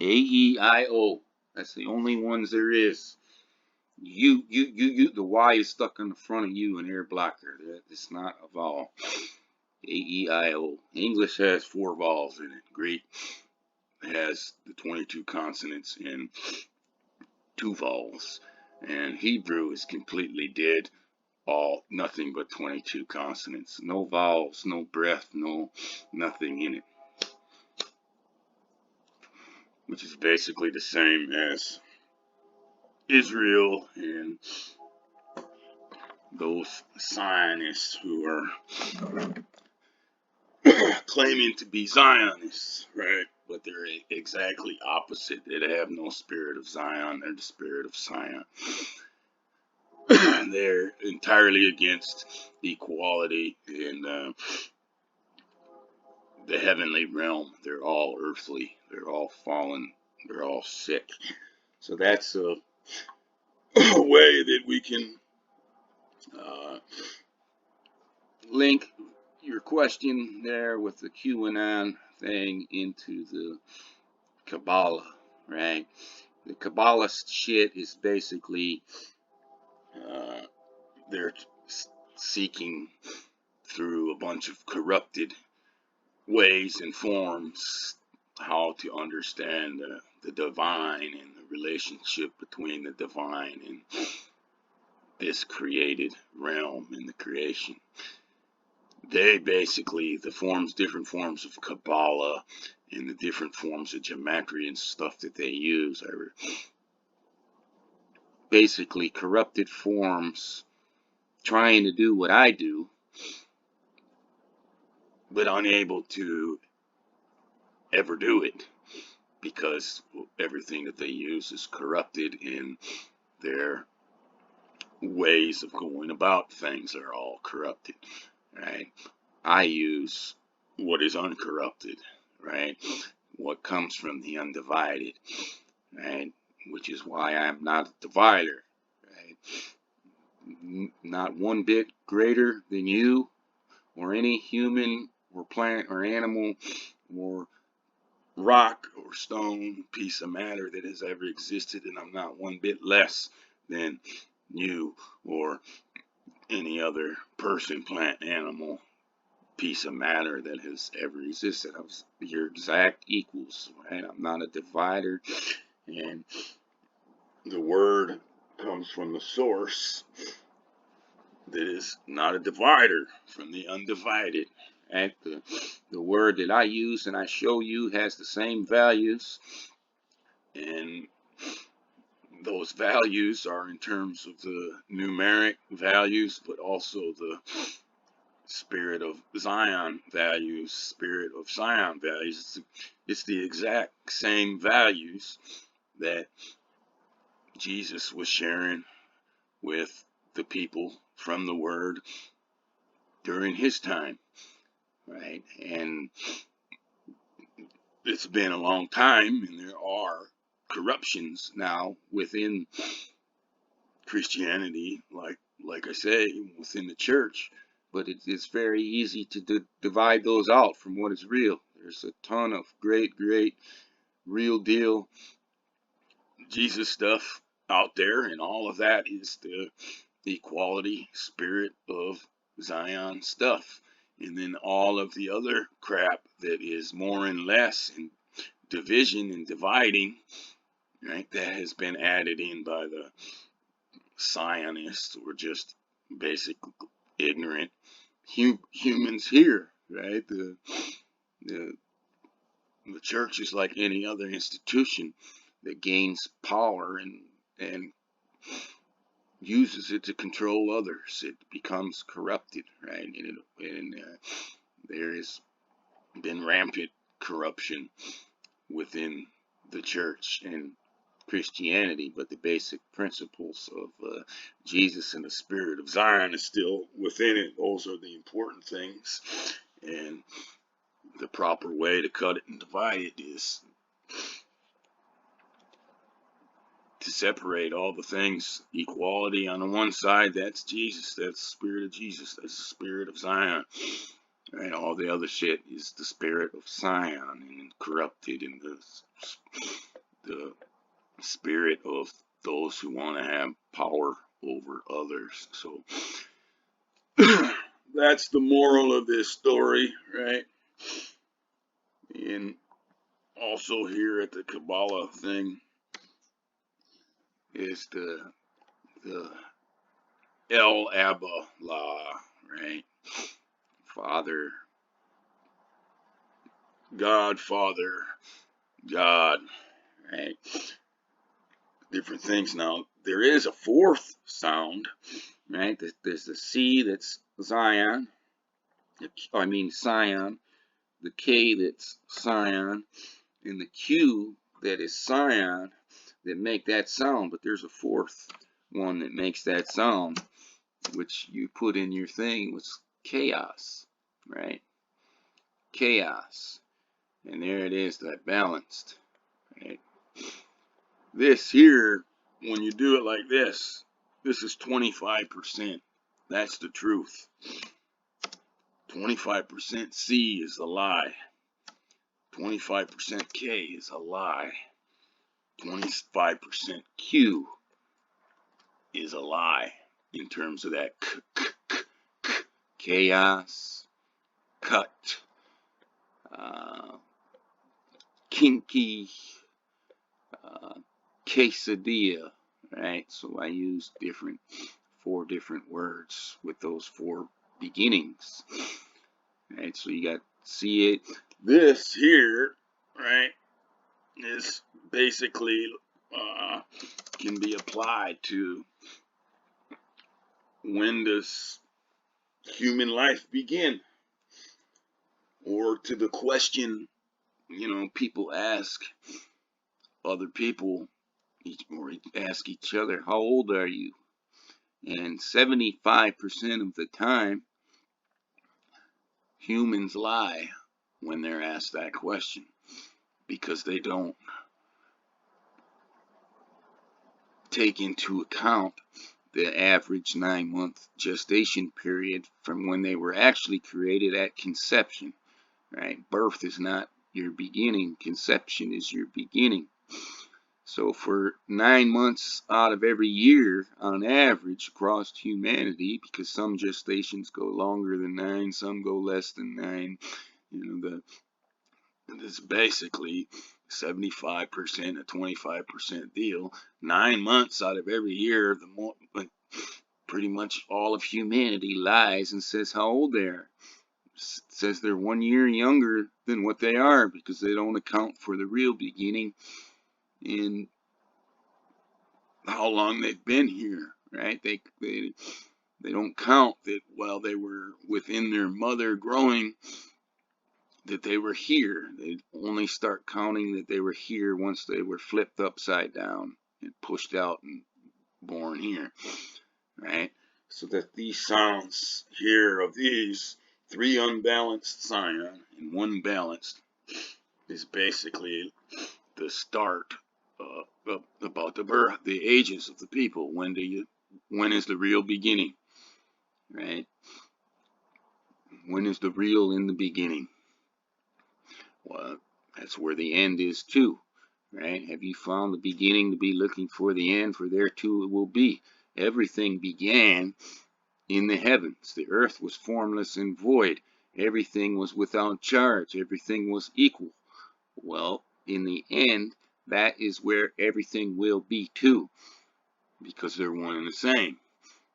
A, E, I, O. That's the only ones there is. You. The Y is stuck on the front of you, an air blocker. It's not a vowel. A, E, I, O. English has 4 vowels in it. Greek has the 22 consonants and 2 vowels. And Hebrew is completely dead. Nothing but 22 consonants. No vowels, no breath, nothing in it. Which is basically the same as Israel and those Zionists who are claiming to be Zionists, right? But they're exactly opposite. They have no spirit of Zion. They're the spirit of Zion. They're entirely against equality in the heavenly realm. They're all earthly. They're all fallen. They're all sick. So that's a way that we can link your question there with the QAnon thing into the Kaballah, right? The Kabbalah shit is basically they're seeking through a bunch of corrupted ways and forms how to understand the divine and the relationship between the divine and this created realm in the creation. They basically, different forms of Kabbalah and the different forms of gematria and stuff that they use are basically corrupted forms trying to do what I do, but unable to ever do it because everything that they use is corrupted in their ways of going about things are all corrupted, right? I use what is uncorrupted, right? What comes from the undivided, right? Which is why I'm not a divider, right? Not one bit greater than you or any human or plant or animal or rock or stone piece of matter that has ever existed, and I'm not one bit less than you or any other person, plant, animal, piece of matter that has ever existed. You're exact equals, right? I'm not a divider, and the word comes from the source that is not a divider, from the undivided. And the word that I use and I show you has the same values, and those values are in terms of the numeric values, but also the spirit of Zion values, It's the exact same values that Jesus was sharing with the people from the Word during his time, right? And it's been a long time, and there are corruptions now within Christianity, like I say, within the church, but it's very easy to divide those out from what is real. There's a ton of great real deal Jesus stuff out there, and all of that is the equality spirit of Zion stuff. And then all of the other crap that is more and less and division and dividing, right, that has been added in by the Zionists, or just basic ignorant humans here, right? The church is like any other institution that gains power and uses it to control others. It becomes corrupted, right? And there has been rampant corruption within the church and Christianity, but the basic principles of Jesus and the spirit of Zion is still within it. Those are the important things, and the proper way to cut it and divide it is to separate all the things. Equality on the one side, that's Jesus, that's the spirit of Jesus, that's the spirit of Zion. And all the other shit is the spirit of Zion and corrupted, and the spirit of those who want to have power over others. So that's the moral of this story, right? And also here at the Kaballah thing is the El Abba law, right? Father, God, Father, God, right? Different things. Now, there is a fourth sound, right? There's the C that's Zion, Sion, the K that's Sion, and the Q that is Sion that make that sound. But there's a fourth one that makes that sound, which you put in your thing, was chaos, right? Chaos. And there it is, that balanced, right? This here, when you do it like this is 25%. That's the truth. 25% C is a lie. 25% K is a lie. 25% Q is a lie in terms of that chaos, cut, kinky, quesadilla, right? So I use 4 different words with those 4 beginnings, right? So you got see it. This here, right, is basically can be applied to when does human life begin, or to the question, people ask other people, or ask each other, how old are you? And 75% of the time, humans lie when they're asked that question, because they don't take into account the average 9-month gestation period from when they were actually created at conception, right? Birth is not your beginning. Conception is your beginning. So for 9 months out of every year, on average, across humanity, because some gestations go longer than 9, some go less than 9, it's basically 75%, a 25% deal. 9 months out of every year, pretty much all of humanity lies and says how old they are. Says they're 1 year younger than what they are, because they don't account for the real beginning and how long they've been here, right? They don't count that while they were within their mother growing, that they were here. They only start counting that they were here once they were flipped upside down and pushed out and born here, right? So that these sounds here of these 3 unbalanced Zion and 1 balanced is basically the start about the ages of the people. When is the real beginning, right? When is the real in the beginning? Well, that's where the end is too, right? Have you found the beginning to be looking for the end? For there too it will be. Everything began in the heavens. The earth was formless and void. Everything was without charge. Everything was equal. Well, in the end, that is where everything will be too, because they're one and the same,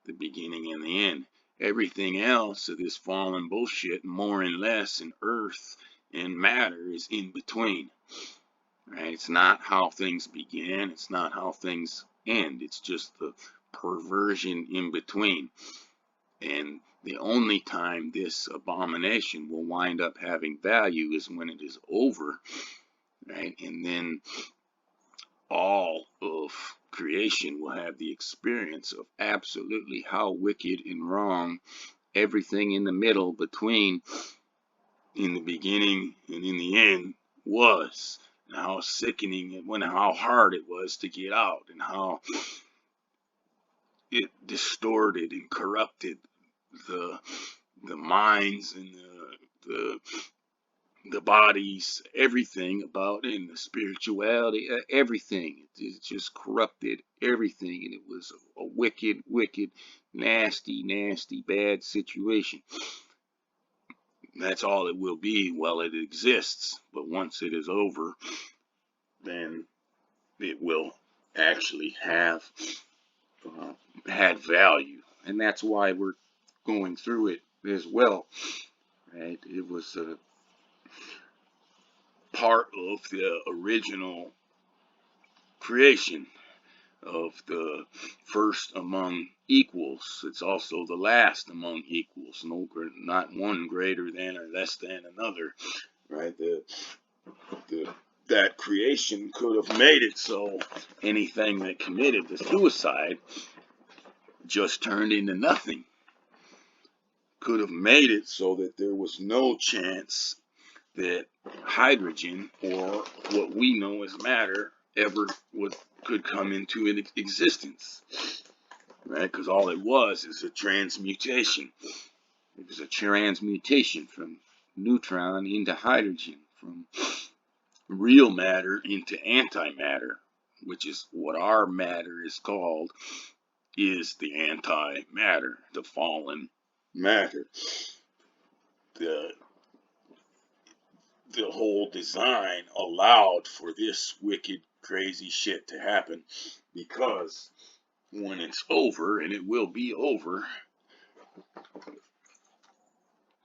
the beginning and the end. Everything else of this fallen bullshit, more and less, and earth and matter is in between. Right? It's not how things began. It's not how things end. It's just the perversion in between. And the only time this abomination will wind up having value is when it is over, right? And then all of creation will have the experience of absolutely how wicked and wrong everything in the middle between, in the beginning and in the end, was, and how sickening it went, and how hard it was to get out, and how it distorted and corrupted the minds and the bodies, everything about it, and the spirituality, everything. It just corrupted everything, and it was a wicked, wicked, nasty, nasty, bad situation. That's all it will be while it exists. But once it is over, then it will actually have had value, and that's why we're going through it as well. Right? It was a part of the original creation of the first among equals. It's also the last among equals. No, not one greater than or less than another. Right? That creation could have made it so anything that committed the suicide just turned into nothing. Could have made it so that there was no chance that hydrogen, or what we know as matter, ever could come into existence, right? Because all it was is a transmutation. It was a transmutation from neutron into hydrogen, from real matter into antimatter, which is what our matter is called, is the antimatter, the fallen matter. The whole design allowed for this wicked, crazy shit to happen, because when it's over, and it will be over,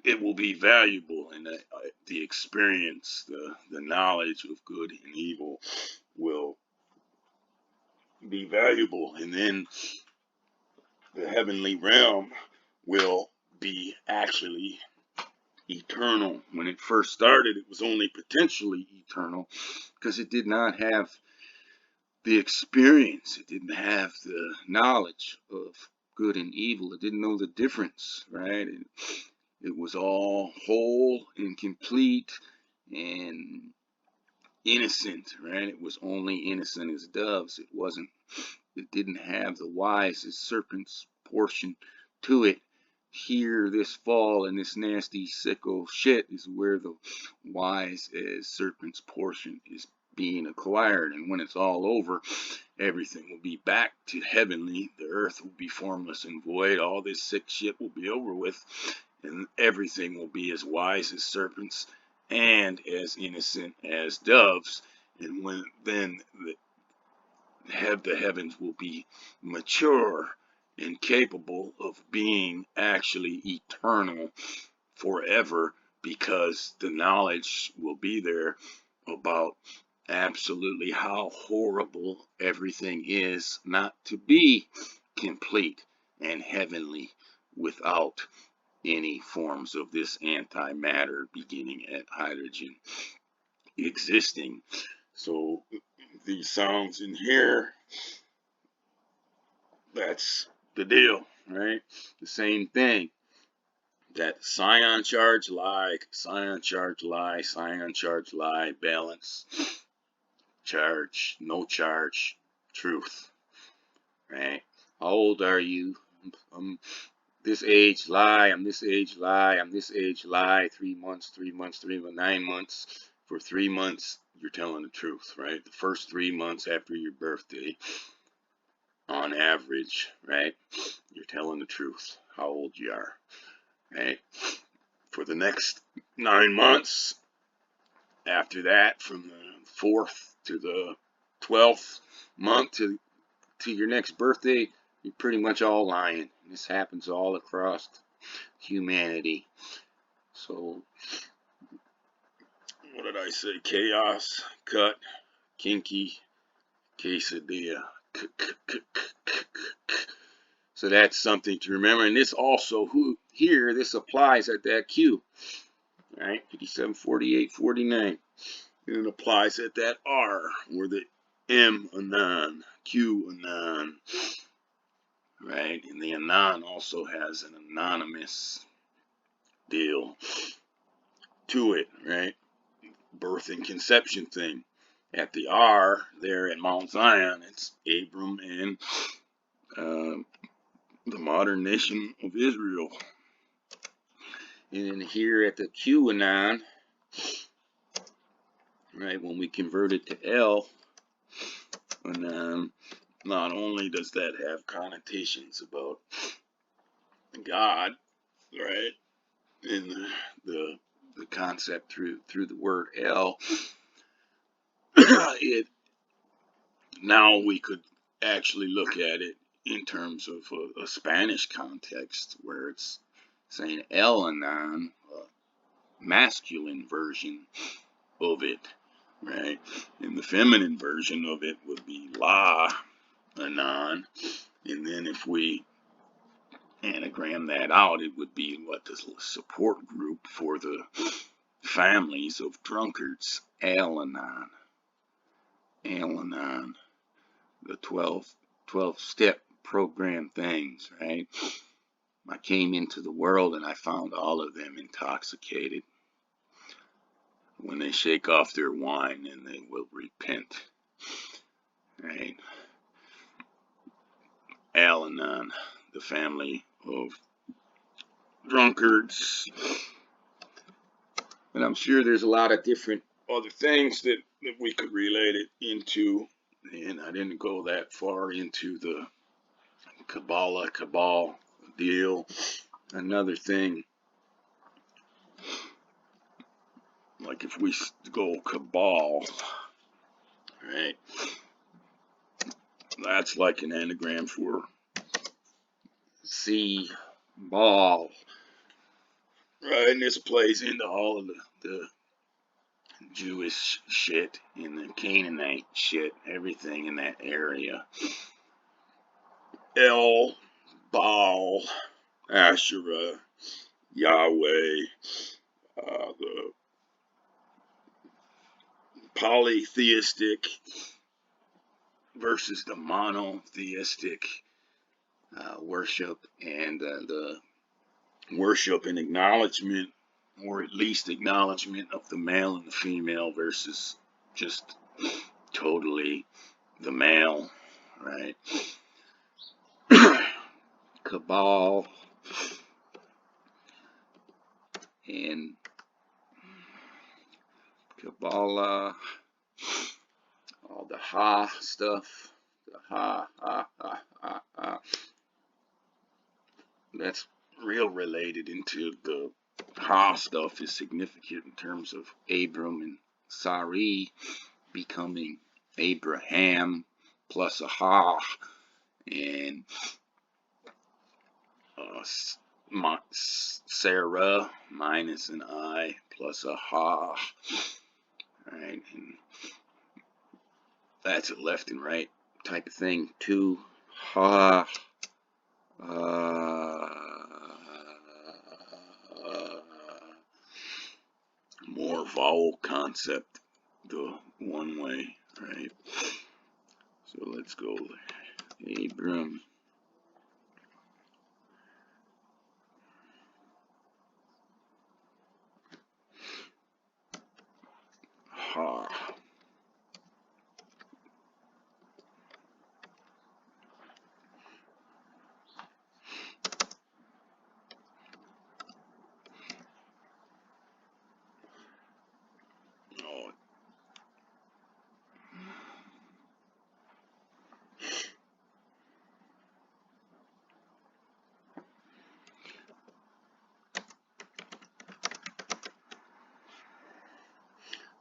it will be valuable, and the experience, the knowledge of good and evil will be valuable, and then the heavenly realm will be actually eternal. When it first started, it was only potentially eternal because it did not have the experience. It didn't have the knowledge of good and evil. It didn't know the difference, right? It was all whole and complete and innocent, right? It was only innocent as doves. It didn't have the wise as serpents portion to it. Here, this fall, and this nasty sicko shit is where the wise as serpents portion is being acquired. And when it's all over, everything will be back to heavenly. The earth will be formless and void. All this sick shit will be over with, and everything will be as wise as serpents and as innocent as doves. And when then the heavens will be mature and capable of being actually eternal forever, because the knowledge will be there about absolutely how horrible everything is not to be complete and heavenly without any forms of this antimatter, beginning at hydrogen existing. So these sounds in here, that's the deal, right? The same thing. That scion charge lie, scion charge lie, scion charge lie, balance, charge, no charge, truth, right? How old are you? this age, lie. I'm this age, lie. I'm this age, lie. 3 months, 3 months, 3 months, 9 months. For 3 months, you're telling the truth, right? The first 3 months after your birthday, on average, right? You're telling the truth, how old you are, right? For the next 9 months, after that, from the 4th to the 12th month to your next birthday, you're pretty much all lying. This happens all across humanity. So, what did I say? Chaos, cut, kinky, quesadilla. So that's something to remember. And this also, this applies at that Q, right? 57, 48, 49. And it applies at that R, where the M anon, Q anon, right? And the anon also has an anonymous deal to it, right? Birth and conception thing. At the R, there at Mount Zion, it's Abram and the modern nation of Israel. And then here at the QAnon, right, when we convert it to L, and not only does that have connotations about God, right, in the concept through the word L, now we could actually look at it in terms of a Spanish context, where it's saying El Anon, masculine version of it, right? And the feminine version of it would be La Anon. And then if we anagram that out, it would be what the support group for the families of drunkards, Al Anon. Al Anon, the 12-step program things, right? I came into the world and I found all of them intoxicated. When they shake off their wine, and they will repent, right? Al-Anon, the family of drunkards. And I'm sure there's a lot of different other things that we could relate it into. And I didn't go that far into the Kaballah Cabal deal. Another thing, like if we go Cabal, right? That's like an anagram for sea ball, right? And this plays into all of the Jewish shit and the Canaanite shit, everything in that area. El, Baal, Asherah, Yahweh, the polytheistic versus the monotheistic worship, and the worship and acknowledgement, or at least acknowledgement, of the male and the female versus just totally the male, right? Cabal and Qabalah, all the ha stuff, the ha. That's real related into the ha stuff is significant in terms of Abram and Sarai becoming Abraham plus a ha, and Sarah minus an I plus a ha, right? And that's a left and right type of thing too. Ha. More vowel concept the one way, right? So let's go Abram. Ha.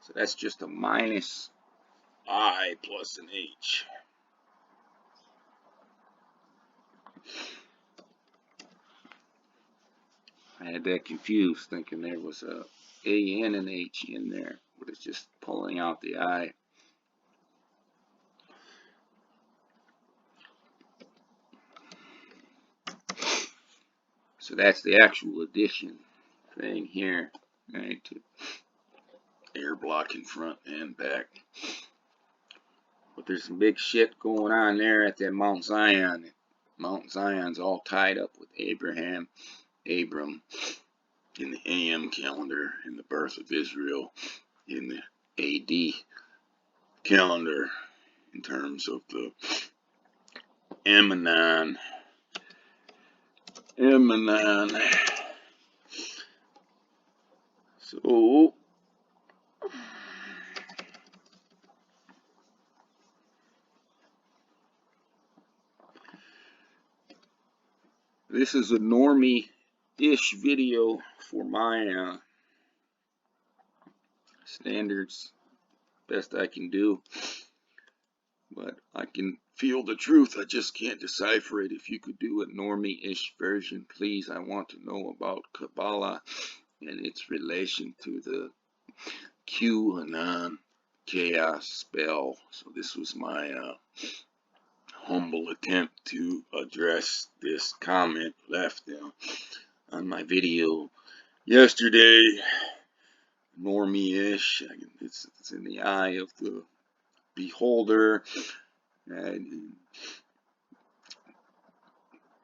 So that's just a minus I plus an H. I had that confused, thinking there was a and an H in there, but it's just pulling out the I. So that's the actual addition thing here, right? To air block in front and back. But there's some big shit going on there at that Mount Zion. Mount Zion's all tied up with Abram, in the AM calendar, in the birth of Israel, in the AD calendar, in terms of the Emmanon. So this is a normie-ish video for my standards, best I can do. But I can feel the truth, I just can't decipher it. If you could do a normie-ish version, please. I want to know about Qabalah and its relation to the Qanon chaos spell. So this was my humble attempt to address this comment left on my video yesterday. Normie-ish, it's in the eye of the beholder, and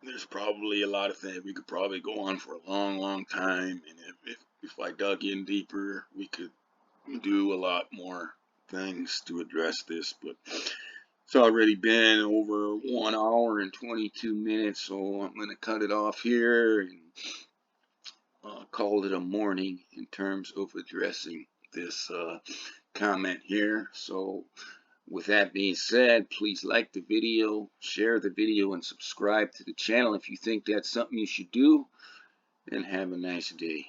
there's probably a lot of things. We could probably go on for a long time, and if I dug in deeper, we could do a lot more things to address this, but it's already been over 1 hour and 22 minutes, so I'm going to cut it off here and call it a morning in terms of addressing this comment here. So with that being said, please like the video, share the video, and subscribe to the channel if you think that's something you should do, and have a nice day.